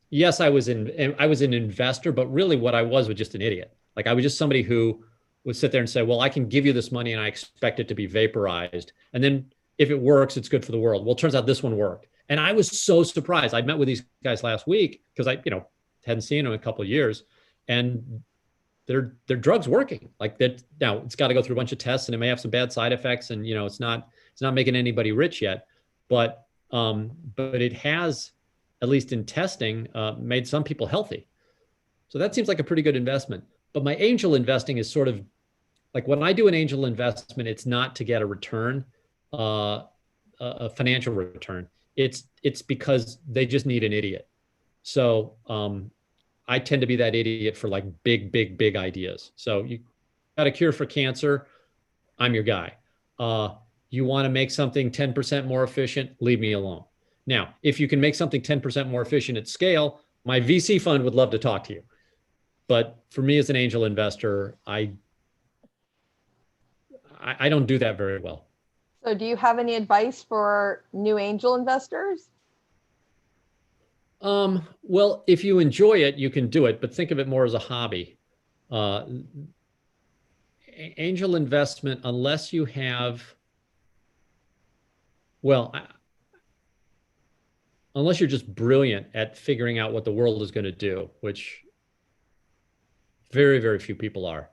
an investor, but really what I was just an idiot. I was just somebody who would sit there and say, well, I can give you this money and I expect it to be vaporized. And then if it works, it's good for the world. Well, it turns out this one worked. And I was so surprised. I met with these guys last week because I, hadn't seen them in a couple of years, and their drug's working. That now it's got to go through a bunch of tests and it may have some bad side effects, and it's not making anybody rich yet, but it has, at least in testing, made some people healthy. So that seems like a pretty good investment. But my angel investing is sort of when I do an angel investment, it's not to get a return, a financial return. It's because they just need an idiot. So I tend to be that idiot for big ideas. So you got a cure for cancer, I'm your guy. You want to make something 10% more efficient, leave me alone. Now, if you can make something 10% more efficient at scale, my VC fund would love to talk to you. But for me as an angel investor, I don't do that very well. So do you have any advice for new angel investors? Well, if you enjoy it, you can do it, but think of it more as a hobby. Angel investment, unless you have, well, unless you're just brilliant at figuring out what the world is going to do, which very, very few people are.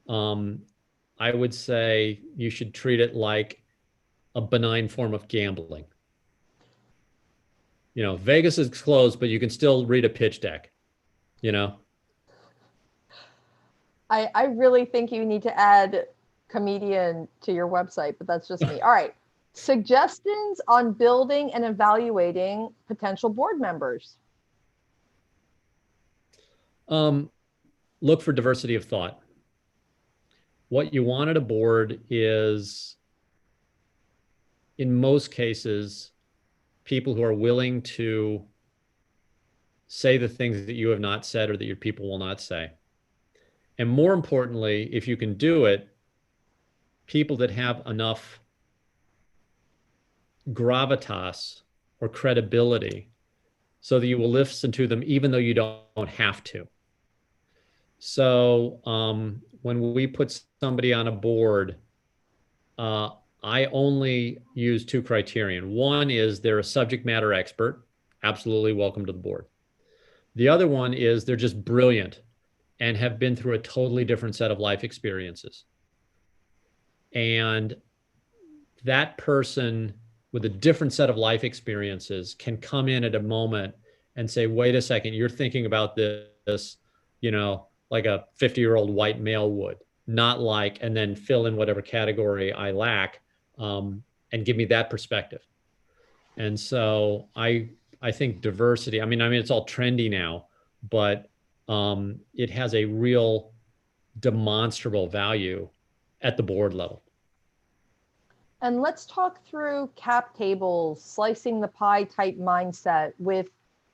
I would say you should treat it like a benign form of gambling. You know, Vegas is closed, but you can still read a pitch deck, you know? I really think you need to add comedian to your website, but that's just me. All right. Suggestions on building and evaluating potential board members. Look for diversity of thought. What you want at a board is, in most cases, people who are willing to say the things that you have not said or that your people will not say. And more importantly, if you can do it, people that have enough gravitas or credibility so that you will listen to them even though you don't have to. So when we put somebody on a board, I only use two criterion. One is they're a subject matter expert, absolutely welcome to the board. The other one is they're just brilliant and have been through a totally different set of life experiences. And that person with a different set of life experiences can come in at a moment and say, wait a second, you're thinking about this, you know, like a 50-year-old white male would, not like, and then fill in whatever category I lack, and give me that perspective. And so I think diversity, I mean, it's all trendy now, but it has a real demonstrable value at the board level. And let's talk through cap tables, slicing the pie type mindset with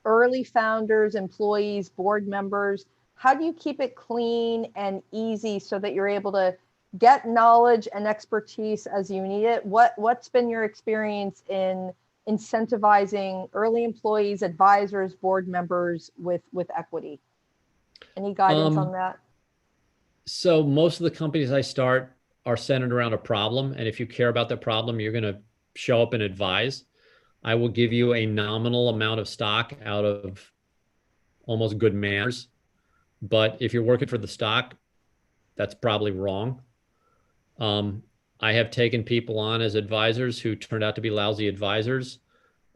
early founders, employees, board members. How do you keep it clean and easy so that you're able to get knowledge and expertise as you need it? What's been your experience in incentivizing early employees, advisors, board members with equity? Any guidance on that? So most of the companies I start are centered around a problem. And if you care about the problem, you're going to show up and advise. I will give you a nominal amount of stock out of almost good manners. But if you're working for the stock, that's probably wrong. I have taken people on as advisors who turned out to be lousy advisors,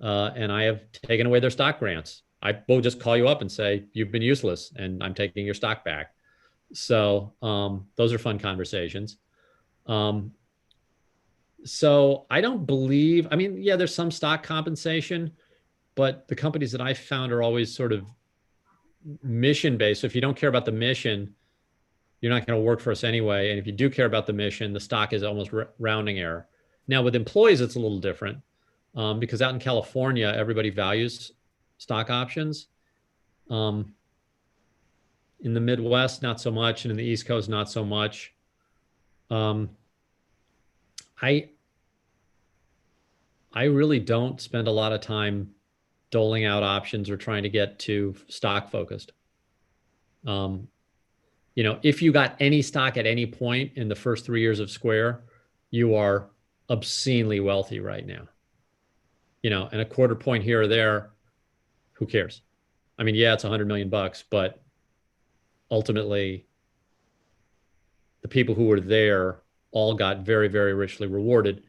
and I have taken away their stock grants. I will just call you up and say, you've been useless, and I'm taking your stock back. So those are fun conversations. So I don't believe, I mean, yeah, there's some stock compensation, but the companies that I found are always sort of mission-based. So if you don't care about the mission, you're not going to work for us anyway. And if you do care about the mission, the stock is almost rounding error. Now with employees, it's a little different because out in California, everybody values stock options. In the Midwest, not so much. And in the East Coast, not so much. I really don't spend a lot of time doling out options or trying to get too stock focused. You know, if you got any stock at any point in the first 3 years of Square, you are obscenely wealthy right now. You know, and a quarter point here or there, who cares? I mean, yeah, it's $100 million, but ultimately the people who were there all got very, very richly rewarded,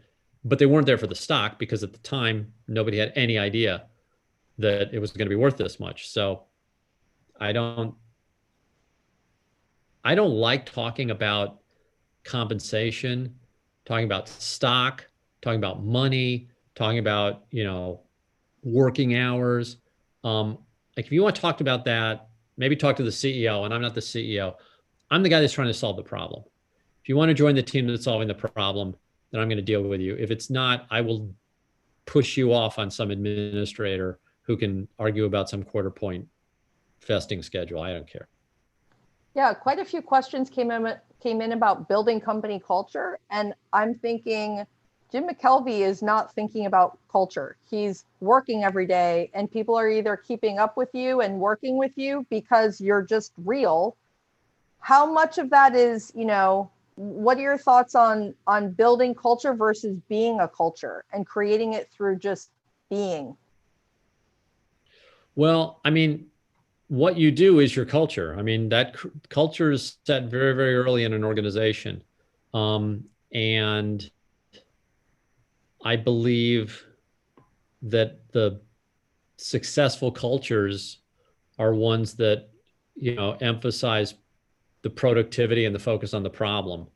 but they weren't there for the stock because at the time, nobody had any idea that it was going to be worth this much. So I don't like talking about compensation, talking about stock, talking about money, talking about, you know, working hours. Like if you want to talk about that, maybe talk to the CEO, and I'm not the CEO. I'm the guy that's trying to solve the problem. If you want to join the team that's solving the problem, then I'm going to deal with you. If it's not, I will push you off on some administrator who can argue about some quarter point vesting schedule. I don't care. Yeah, quite a few questions came in about building company culture. And I'm thinking Jim McKelvey is not thinking about culture. He's working every day, and people are either keeping up with you and working with you because you're just real. How much of that is, what are your thoughts on building culture versus being a culture and creating it through just being? Well, I mean, what you do is your culture. I mean, that culture is set very, very early in an organization. And I believe that the successful cultures are ones that, emphasize the productivity and the focus on the problem.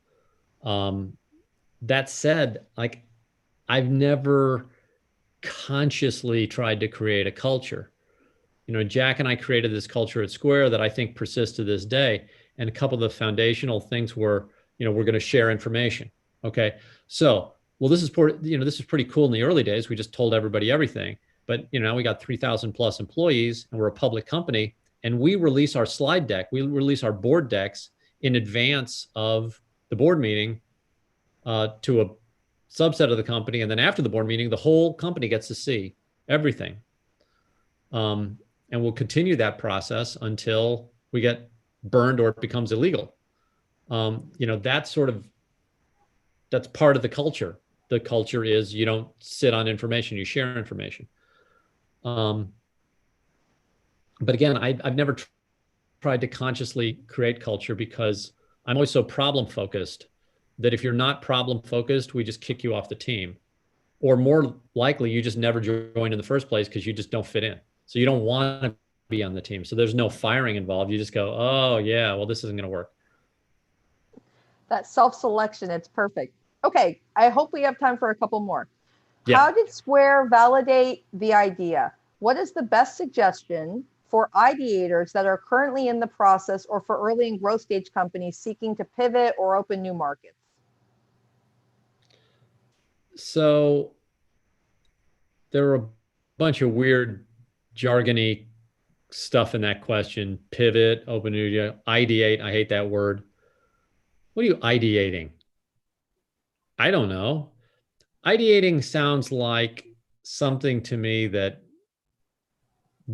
That said, like, I've never consciously tried to create a culture. Jack and I created this culture at Square that I think persists to this day. And a couple of the foundational things were, we're going to share information. Okay. So, well, this is pretty cool in the early days. We just told everybody everything. But, now we got 3,000 plus employees and we're a public company, and we release our slide deck. We release our board decks in advance of the board meeting to a subset of the company. And then after the board meeting, the whole company gets to see everything. And we'll continue that process until we get burned or it becomes illegal. That's part of the culture. The culture is you don't sit on information, you share information. But again, I've never tried to consciously create culture because I'm always so problem focused that if you're not problem focused, we just kick you off the team. Or more likely, you just never join in the first place because you just don't fit in. So you don't want to be on the team. So there's no firing involved. You just go, oh yeah, well, this isn't going to work. That self-selection, it's perfect. Okay, I hope we have time for a couple more. Yeah. How did Square validate the idea? What is the best suggestion for ideators that are currently in the process or for early and growth stage companies seeking to pivot or open new markets? So there are a bunch of weird jargony stuff in that question. Pivot, open new, ideate. I hate that word. What are you ideating? I don't know. Ideating sounds like something to me that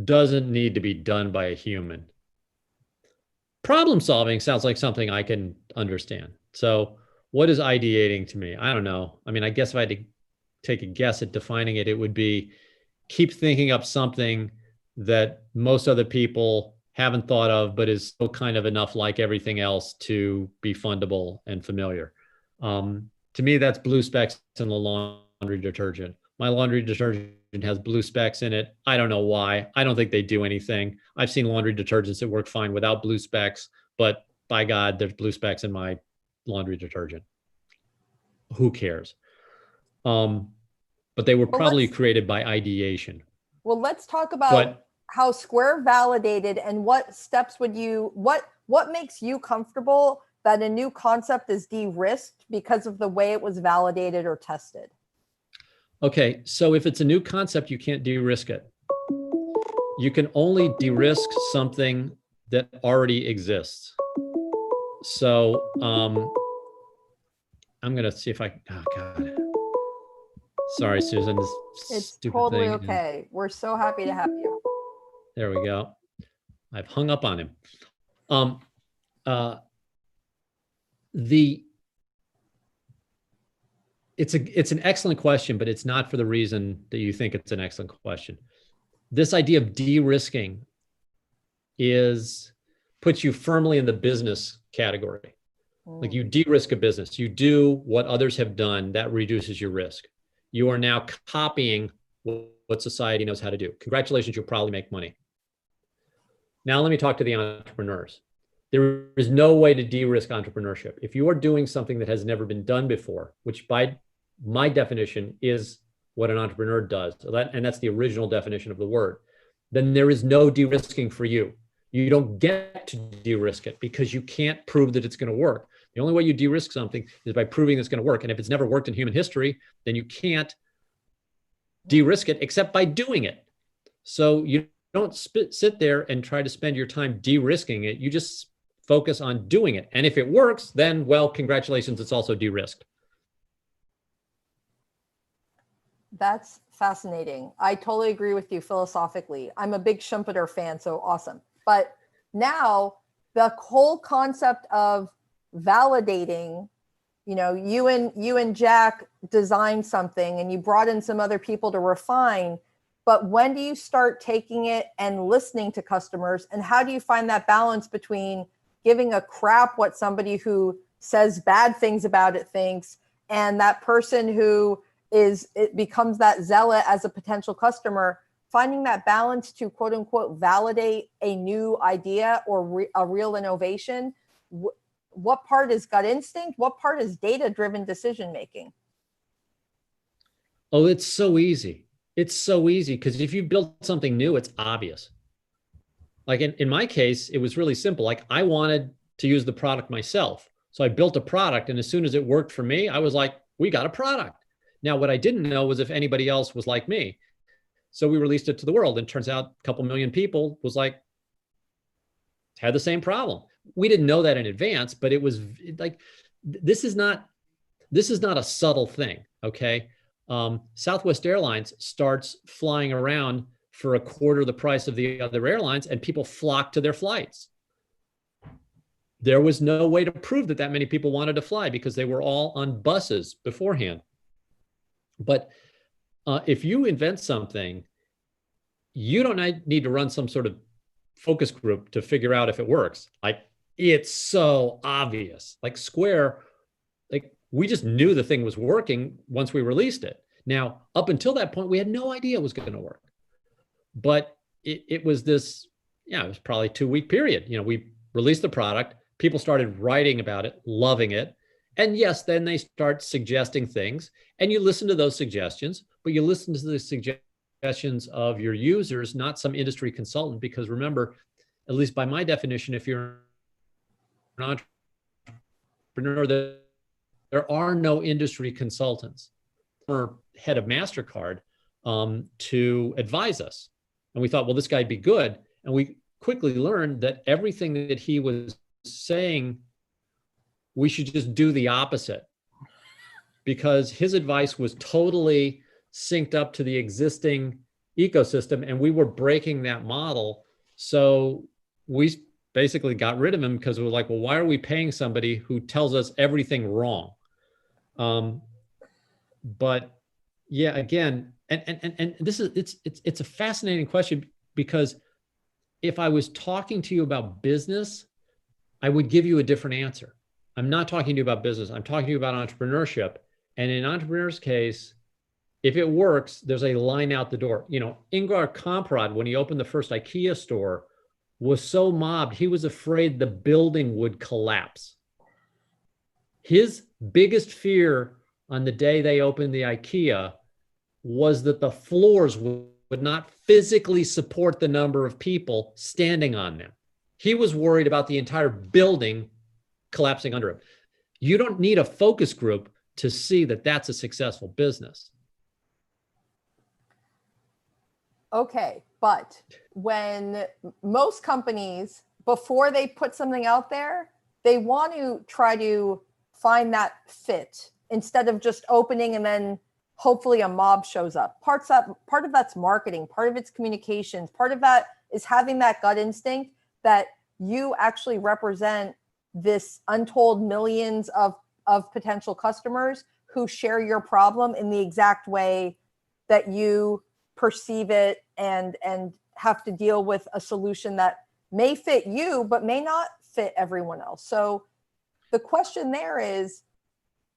doesn't need to be done by a human. Problem solving sounds like something I can understand. So what is ideating to me? I don't know. I mean, I guess if I had to take a guess at defining it, it would be keep thinking up something that most other people haven't thought of, but is still kind of enough like everything else to be fundable and familiar. To me, that's blue specks in the laundry detergent. My laundry detergent has blue specks in it. I don't know why. I don't think they do anything. I've seen laundry detergents that work fine without blue specks, but by God, there's blue specks in my laundry detergent. Who cares? But they were probably created by ideation. Well, let's talk about how Square validated and what steps would what makes you comfortable that a new concept is de-risked because of the way it was validated or tested? Okay, so if it's a new concept, you can't de-risk it. You can only de-risk something that already exists. So I'm going to see if I, oh God. Sorry, Susan, this it's stupid totally thing. Okay. We're so happy to have you. There we go. I've hung up on him. It's an excellent question, but it's not for the reason that you think it's an excellent question. This idea of de-risking puts you firmly in the business category. Like you de-risk a business, you do what others have done, that reduces your risk. You are now copying what society knows how to do. Congratulations, you'll probably make money. Now let me talk to the entrepreneurs. There is no way to de-risk entrepreneurship. If you are doing something that has never been done before, which by my definition is what an entrepreneur does, and that's the original definition of the word, then there is no de-risking for you. You don't get to de-risk it because you can't prove that it's going to work. The only way you de-risk something is by proving it's going to work. And if it's never worked in human history, then you can't de-risk it except by doing it. So you don't sit there and try to spend your time de-risking it. You just focus on doing it. And if it works, then, well, congratulations, it's also de-risked. That's fascinating. I totally agree with you philosophically. I'm a big Schumpeter fan, so awesome. But now the whole concept of validating, you know, you and Jack designed something and you brought in some other people to refine, but when do you start taking it and listening to customers, and how do you find that balance between giving a crap what somebody who says bad things about it thinks, and that person who it becomes that zealot as a potential customer, finding that balance to quote unquote validate a new idea or a real innovation? What part is gut instinct? What part is data driven decision making? Oh, it's so easy. It's so easy because if you build something new, it's obvious. Like in my case, it was really simple. Like I wanted to use the product myself. So I built a product, and as soon as it worked for me, I was like, we got a product. Now, what I didn't know was if anybody else was like me. So we released it to the world, and turns out a couple million people was like, had the same problem. We didn't know that in advance, but it was like, this is not a subtle thing. Okay. Southwest Airlines starts flying around for a quarter the price of the other airlines, and people flock to their flights. There was no way to prove that many people wanted to fly because they were all on buses beforehand. But if you invent something, you don't need to run some sort of focus group to figure out if it works. Like, it's so obvious. Like Square, like we just knew the thing was working once we released it. Now, up until that point, we had no idea it was going to work. But it was this, it was probably a 2-week period. You know, we released the product, people started writing about it, loving it. And yes, then they start suggesting things, and you listen to those suggestions, but you listen to the suggestions of your users, not some industry consultant, because remember, at least by my definition, if you're an entrepreneur, there are no industry consultants or head of MasterCard to advise us. And we thought, well, this guy'd be good. And we quickly learned that everything that he was saying, we should just do the opposite, because his advice was totally synced up to the existing ecosystem, and we were breaking that model. So we basically got rid of him because we were like, well, why are we paying somebody who tells us everything wrong? But yeah, again, and this is, it's a fascinating question, because if I was talking to you about business, I would give you a different answer. I'm not talking to you about business. I'm talking to you about entrepreneurship. And in an entrepreneur's case, if it works, there's a line out the door. You know, Ingvar Kamprad, when he opened the first IKEA store, was so mobbed, he was afraid the building would collapse. His biggest fear on the day they opened the IKEA was that the floors would not physically support the number of people standing on them. He was worried about the entire building collapsing under him. You don't need a focus group to see that that's a successful business. Okay, but when most companies, before they put something out there, they want to try to find that fit instead of just opening and then hopefully a mob shows up. Part of that's marketing, part of it's communications, part of that is having that gut instinct that you actually represent this untold millions of potential customers who share your problem in the exact way that you perceive it, and have to deal with a solution that may fit you, but may not fit everyone else. So the question there is,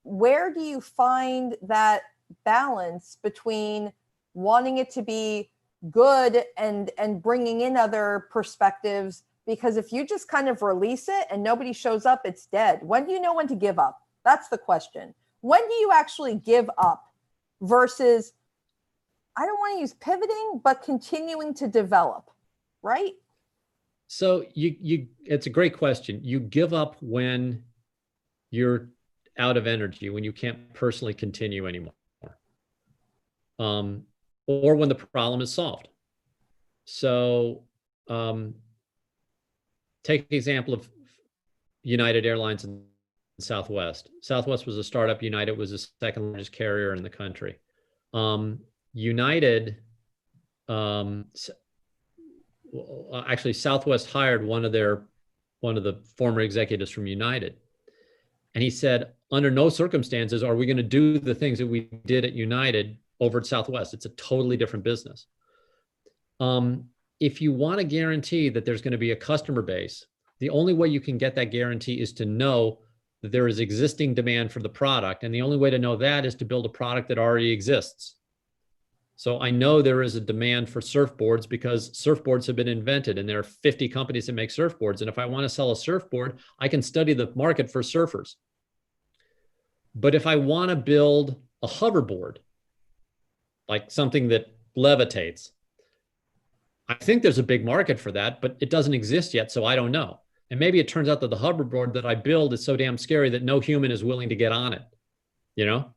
where do you find that balance between wanting it to be good and bringing in other perspectives? Because if you just kind of release it and nobody shows up, it's dead. When do you know when to give up? That's the question. When do you actually give up versus, I don't want to use pivoting, but continuing to develop, right? So it's a great question. You give up when you're out of energy, when you can't personally continue anymore. or when the problem is solved. So take the example of United Airlines and Southwest. Southwest was a startup. United was the second largest carrier in the country. United, actually Southwest hired one of the former executives from United. And he said, under no circumstances are we going to do the things that we did at United over at Southwest. It's a totally different business. If you want to guarantee that there's going to be a customer base, the only way you can get that guarantee is to know that there is existing demand for the product. And the only way to know that is to build a product that already exists. So I know there is a demand for surfboards because surfboards have been invented and there are 50 companies that make surfboards. And if I want to sell a surfboard, I can study the market for surfers. But if I want to build a hoverboard, like something that levitates, I think there's a big market for that, but it doesn't exist yet, so I don't know. And maybe it turns out that the hoverboard that I build is so damn scary that no human is willing to get on it. You know,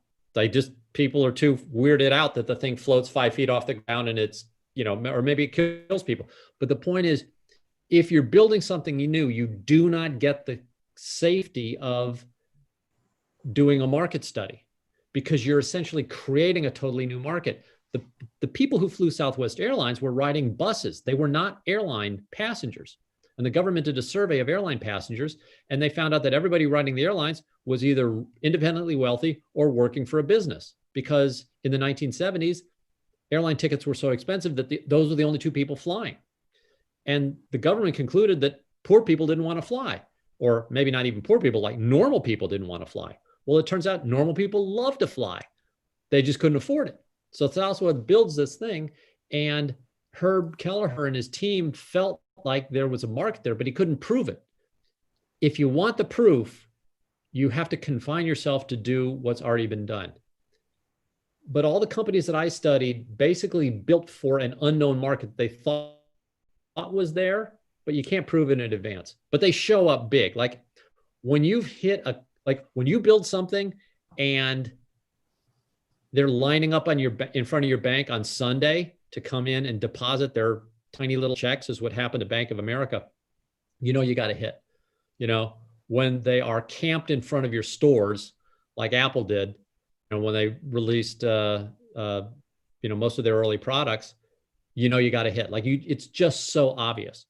people are too weirded out that the thing floats 5 feet off the ground and it's, or maybe it kills people. But the point is, if you're building something new, you do not get the safety of doing a market study because you're essentially creating a totally new market. The people who flew Southwest Airlines were riding buses. They were not airline passengers. And the government did a survey of airline passengers, and they found out that everybody riding the airlines was either independently wealthy or working for a business. Because in the 1970s, airline tickets were so expensive that those were the only two people flying. And the government concluded that poor people didn't want to fly, or maybe not even poor people, like normal people didn't want to fly. Well, it turns out normal people love to fly. They just couldn't afford it. So Southwest builds this thing, and Herb Kelleher and his team felt like there was a market there, but he couldn't prove it. If you want the proof, you have to confine yourself to do what's already been done. But all the companies that I studied basically built for an unknown market they thought was there, but you can't prove it in advance. But they show up big. Like when you've when you build something and they're lining up in front of your bank on Sunday to come in and deposit their tiny little checks, is what happened to Bank of America. You got a hit. When they are camped in front of your stores, like Apple did, when they released, most of their early products, you got a hit. It's just so obvious.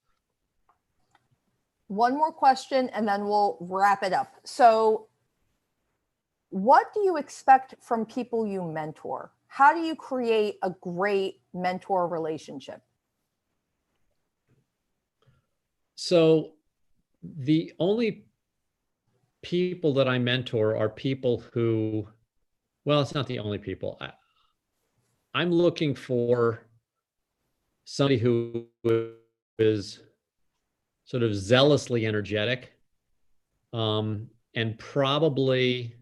One more question, and then we'll wrap it up. So, what do you expect from people you mentor? How do you create a great mentor relationship? So the only people that I mentor are people who, well, it's not the only people. I'm looking for somebody who is sort of zealously energetic, and probably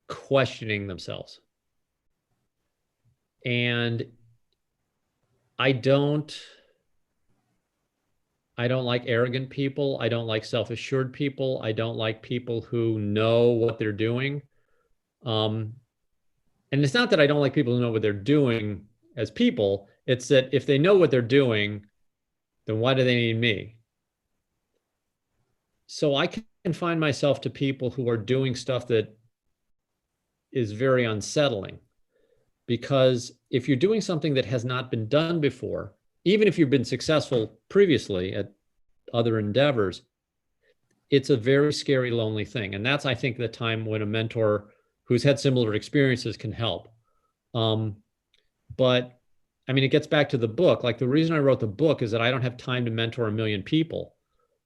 questioning themselves. And I don't like arrogant people. I don't like self-assured people. I don't like people who know what they're doing. And it's not that I don't like people who know what they're doing as people. It's that if they know what they're doing, then why do they need me? So I can confine myself to people who are doing stuff that is very unsettling. Because if you're doing something that has not been done before, even if you've been successful previously at other endeavors, it's a very scary, lonely thing. And that's, I think, the time when a mentor who's had similar experiences can help. But I mean, it gets back to the book. Like, the reason I wrote the book is that I don't have time to mentor 1 million people,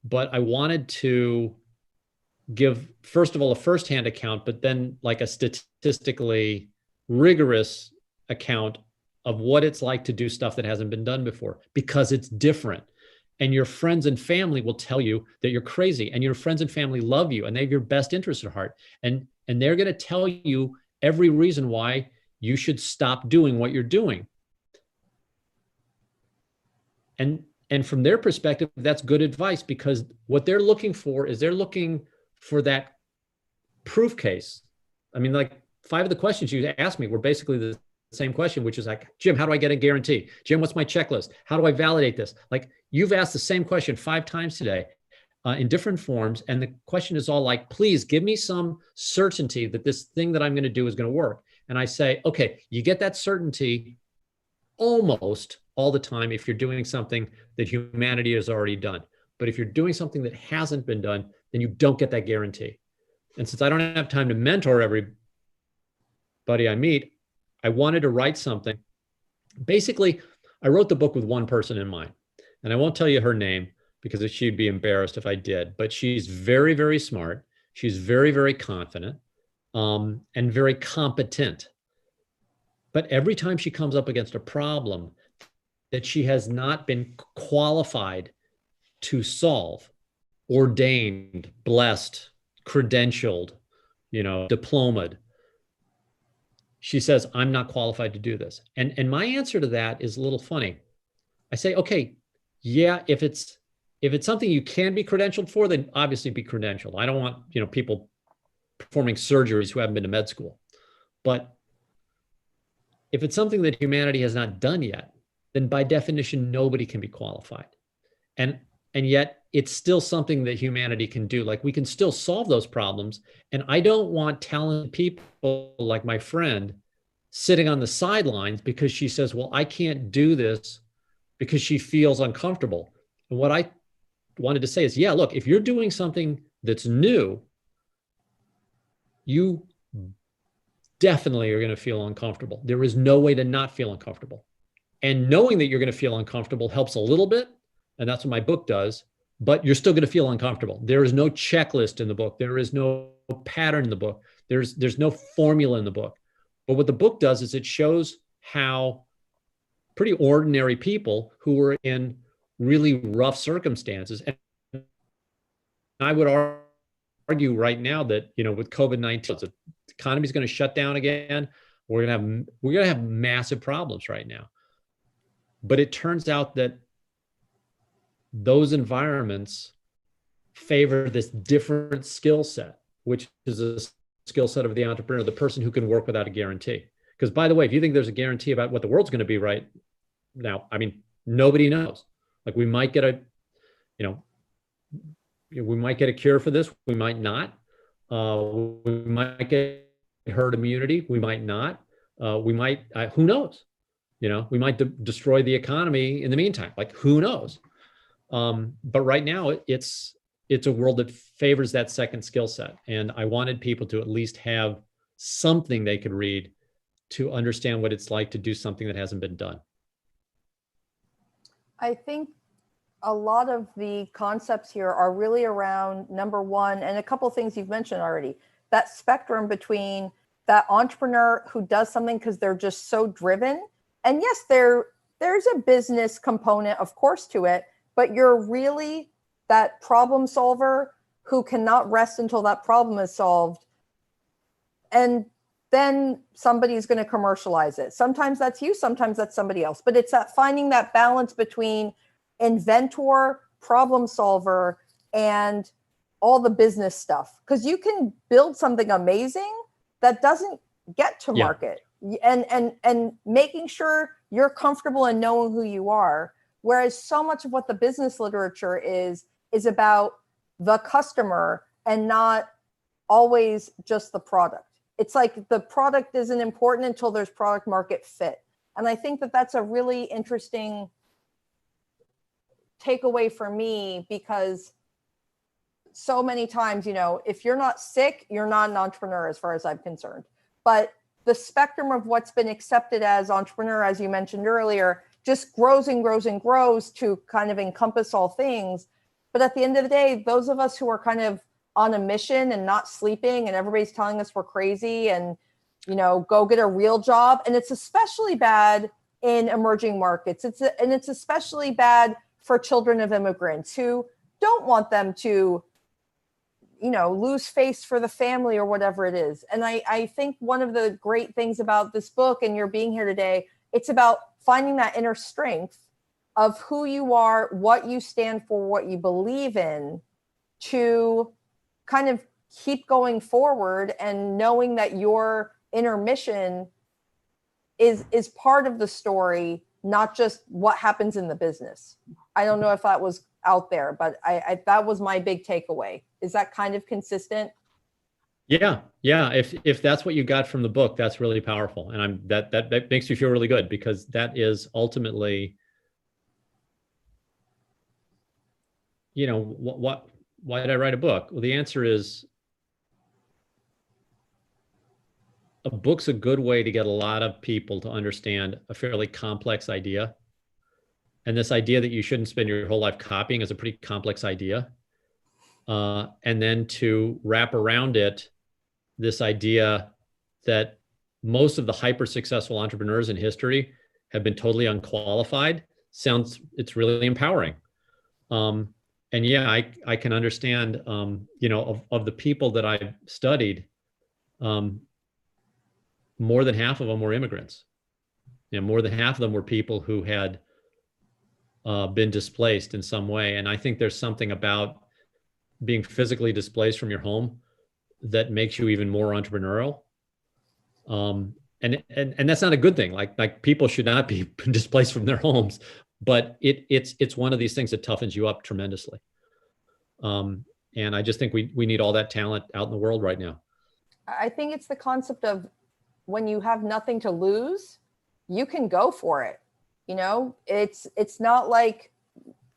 but I wanted to give, first of all, a firsthand account, but then like a statistically rigorous account of what it's like to do stuff that hasn't been done before, because it's different. And your friends and family will tell you that you're crazy, and your friends and family love you and they have your best interest at heart. And they're going to tell you every reason why you should stop doing what you're doing. And from their perspective, that's good advice, because what they're looking for is they're looking for that proof case. I mean, like 5 of the questions you asked me were basically the same question, which is like, Jim, how do I get a guarantee? Jim, what's my checklist? How do I validate this? Like, you've asked the same question 5 times today in different forms. And the question is all like, please give me some certainty that this thing that I'm going to do is going to work. And I say, okay, you get that certainty almost all the time if you're doing something that humanity has already done. But if you're doing something that hasn't been done, then you don't get that guarantee. And since I don't have time to mentor everybody I meet, I wanted to write something. Basically, I wrote the book with one person in mind. And I won't tell you her name because she'd be embarrassed if I did. But she's very, very smart. She's very, very confident and very competent. But every time she comes up against a problem that she has not been qualified to solve, ordained, blessed, credentialed, diplomaed, she says, I'm not qualified to do this. And my answer to that is a little funny. I say, okay, yeah, if it's something you can be credentialed for, then obviously be credentialed. I don't want, people performing surgeries who haven't been to med school. But if it's something that humanity has not done yet, then by definition, nobody can be qualified. And yet it's still something that humanity can do. Like, we can still solve those problems. And I don't want talented people like my friend sitting on the sidelines because she says, well, I can't do this because she feels uncomfortable. And what I wanted to say is, yeah, look, if you're doing something that's new, you definitely are going to feel uncomfortable. There is no way to not feel uncomfortable. And knowing that you're going to feel uncomfortable helps a little bit. And that's what my book does. But you're still going to feel uncomfortable. There is no checklist in the book. There is no pattern in the book. There's no formula in the book. But what the book does is it shows how pretty ordinary people who were in really rough circumstances. And I would argue right now that, with COVID-19, the economy is going to shut down again. We're going to have massive problems right now. But it turns out that those environments favor this different skill set, which is a skill set of the entrepreneur, the person who can work without a guarantee. Because, by the way, if you think there's a guarantee about what the world's going to be right now, nobody knows. Like, we might get a cure for this. We might not. We might get herd immunity. We might not. Who knows? We might destroy the economy in the meantime. Like, who knows? But right now it's a world that favors that second skill set. And I wanted people to at least have something they could read to understand what it's like to do something that hasn't been done. I think a lot of the concepts here are really around, number one, and a couple of things you've mentioned already, that spectrum between that entrepreneur who does something because they're just so driven. And yes, there's a business component, of course, to it, but you're really that problem solver who cannot rest until that problem is solved. And then somebody's going to commercialize it. Sometimes that's you, sometimes that's somebody else. But it's that finding that balance between inventor, problem solver, and all the business stuff. Because you can build something amazing that doesn't get to market. And making sure you're comfortable in knowing who you are. Whereas so much of what the business literature is about the customer and not always just the product. It's like the product isn't important until there's product market fit. And I think that that's a really interesting takeaway for me, because so many times, if you're not sick, you're not an entrepreneur as far as I'm concerned. But the spectrum of what's been accepted as entrepreneur, as you mentioned earlier, just grows and grows and grows to kind of encompass all things. But at the end of the day, those of us who are kind of on a mission and not sleeping, and everybody's telling us we're crazy and, go get a real job. And it's especially bad in emerging markets. It's especially bad for children of immigrants who don't want them to, lose face for the family or whatever it is. And I think one of the great things about this book and your being here today, it's about finding that inner strength of who you are, what you stand for, what you believe in, to kind of keep going forward and knowing that your inner mission is part of the story, not just what happens in the business. I don't know if that was out there, but I that was my big takeaway. Is that kind of consistent? Yeah. Yeah. If that's what you got from the book, that's really powerful. And that makes me feel really good, because that is ultimately, why did I write a book? Well, the answer is, a book's a good way to get a lot of people to understand a fairly complex idea. And this idea that you shouldn't spend your whole life copying is a pretty complex idea. And then to wrap around it this idea that most of the hyper successful entrepreneurs in history have been totally unqualified, it's really empowering. And yeah, I can understand, of the people that I've studied, more than half of them were immigrants. More than half of them were people who had been displaced in some way. And I think there's something about being physically displaced from your home that makes you even more entrepreneurial. And that's not a good thing. Like people should not be displaced from their homes, but it's one of these things that toughens you up tremendously. And I just think we need all that talent out in the world right now. I think it's the concept of, when you have nothing to lose, you can go for it. It's not like,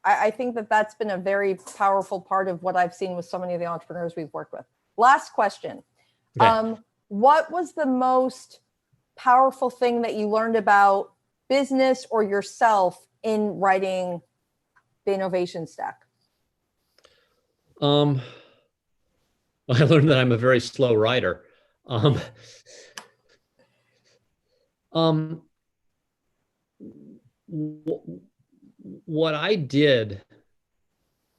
I think that's been a very powerful part of what I've seen with so many of the entrepreneurs we've worked with. Last question. Okay. What was the most powerful thing that you learned about business or yourself in writing the Innovation Stack? I learned that I'm a very slow writer. What I did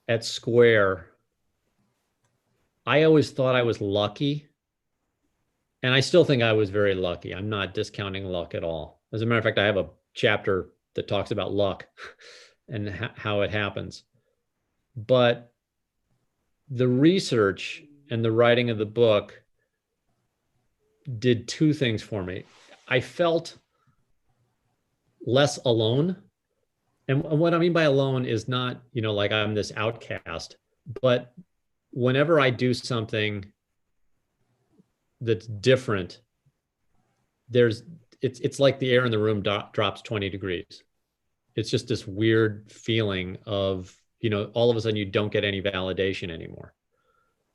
at Square, I always thought I was lucky. And I still think I was very lucky. I'm not discounting luck at all. As a matter of fact, I have a chapter that talks about luck and how it happens. But the research and the writing of the book did two things for me. I felt less alone. And what I mean by alone is not, like I'm this outcast, but whenever I do something that's different, it's like the air in the room drops 20 degrees. It's just this weird feeling of, all of a sudden you don't get any validation anymore.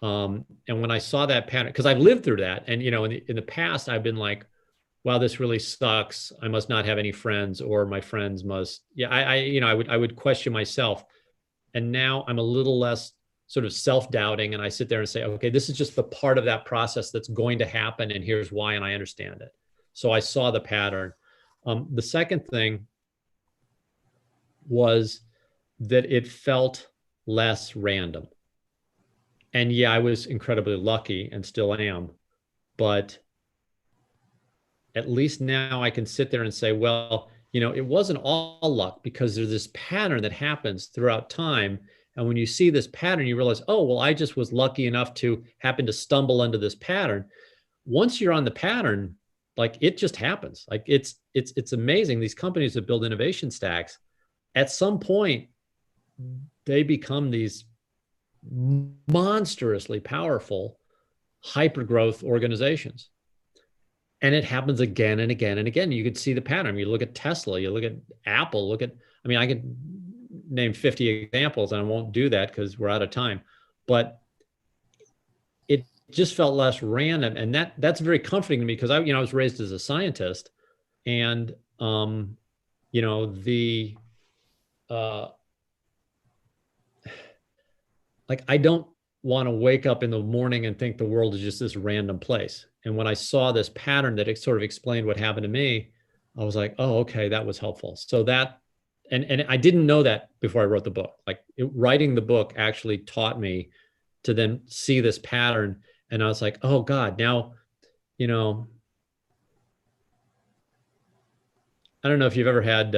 And when I saw that pattern, because I've lived through that, and in the past I've been like, wow, this really sucks. I must not have any friends, or my friends must. Yeah, I would question myself, and now I'm a little less sort of self-doubting, and I sit there and say, okay, this is just the part of that process that's going to happen, and here's why, and I understand it. So I saw the pattern. The second thing was that it felt less random. And yeah, I was incredibly lucky and still am, but at least now I can sit there and say, well, it wasn't all luck, because there's this pattern that happens throughout time. And when you see this pattern, you realize, oh, well, I just was lucky enough to happen to stumble into this pattern. Once you're on the pattern, like, it just happens. Like, it's amazing. These companies that build innovation stacks, at some point, they become these monstrously powerful hyper-growth organizations. And it happens again and again and again. You could see the pattern. You look at Tesla, you look at Apple, I could name 50 examples, and I won't do that because we're out of time. But it just felt less random. And that's very comforting to me, because I was raised as a scientist, and I don't want to wake up in the morning and think the world is just this random place. And when I saw this pattern that it sort of explained what happened to me, I was like, oh, okay, that was helpful. So that, and I didn't know that before I wrote the book. Writing the book actually taught me to then see this pattern. And I was like, oh God, now, I don't know if you've ever had,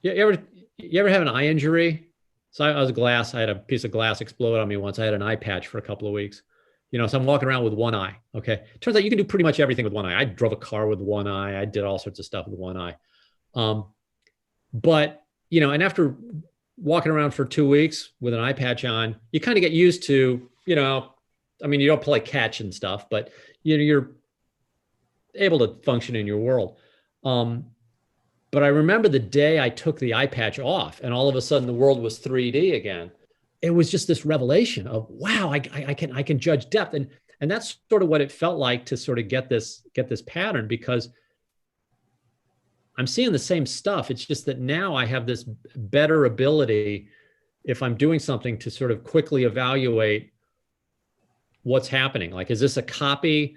you ever have an eye injury? So I was glass. I had a piece of glass explode on me once. I had an eye patch for a couple of weeks. So I'm walking around with one eye. Okay. Turns out you can do pretty much everything with one eye. I drove a car with one eye. I did all sorts of stuff with one eye. But, and after walking around for 2 weeks with an eye patch on, you kind of get used to, you don't play catch and stuff, but you're able to function in your world. But I remember the day I took the eye patch off and all of a sudden the world was 3D again. It was just this revelation of, wow, I can judge depth. And that's sort of what it felt like to sort of get this pattern, because I'm seeing the same stuff. It's just that now I have this better ability, if I'm doing something, to sort of quickly evaluate what's happening. Like, is this a copy?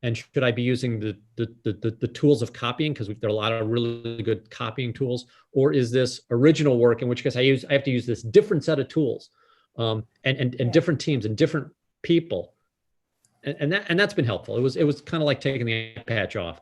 And should I be using the tools of copying? Because there are a lot of really good copying tools. Or is this original work, in which case I have to use this different set of tools, and different teams and different people. And that's been helpful. It was kind of like taking the patch off.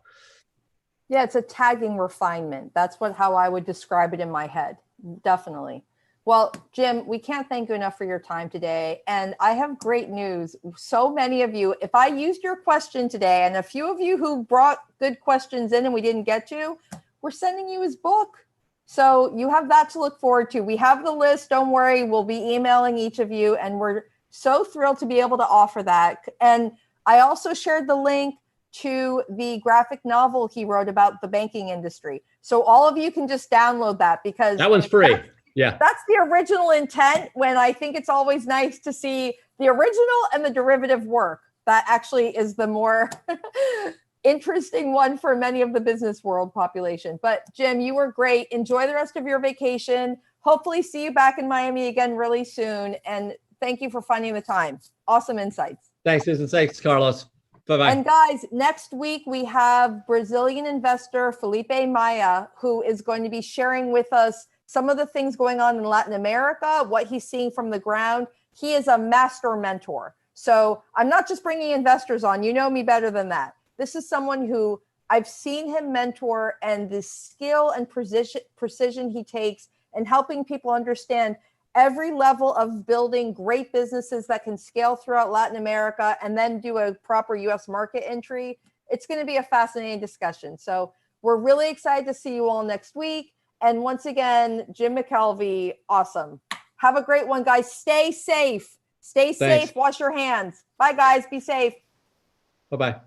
Yeah, it's a tagging refinement. That's how I would describe it in my head. Definitely. Well, Jim, we can't thank you enough for your time today. And I have great news. So many of you, if I used your question today, and a few of you who brought good questions in and we didn't get to, we're sending you his book. So you have that to look forward to. We have the list. Don't worry. We'll be emailing each of you. And we're so thrilled to be able to offer that. And I also shared the link to the graphic novel he wrote about the banking industry. So all of you can just download that, because that one's free. Yeah. That's the original intent, when I think it's always nice to see the original and the derivative work. That actually is the more interesting one for many of the business world population. But Jim, you were great. Enjoy the rest of your vacation. Hopefully see you back in Miami again really soon. And thank you for finding the time. Awesome insights. Thanks, Susan. Thanks, Carlos. Bye-bye. And guys, next week we have Brazilian investor Felipe Maia, who is going to be sharing with us some of the things going on in Latin America, what he's seeing from the ground. He is a master mentor. So I'm not just bringing investors on. You know me better than that. This is someone who I've seen him mentor, and the skill and precision he takes in helping people understand every level of building great businesses that can scale throughout Latin America and then do a proper US market entry. It's going to be a fascinating discussion. So we're really excited to see you all next week. And once again, Jim McKelvey, awesome. Have a great one, guys. Stay safe. Stay safe. Thanks. Wash your hands. Bye, guys. Be safe. Bye-bye.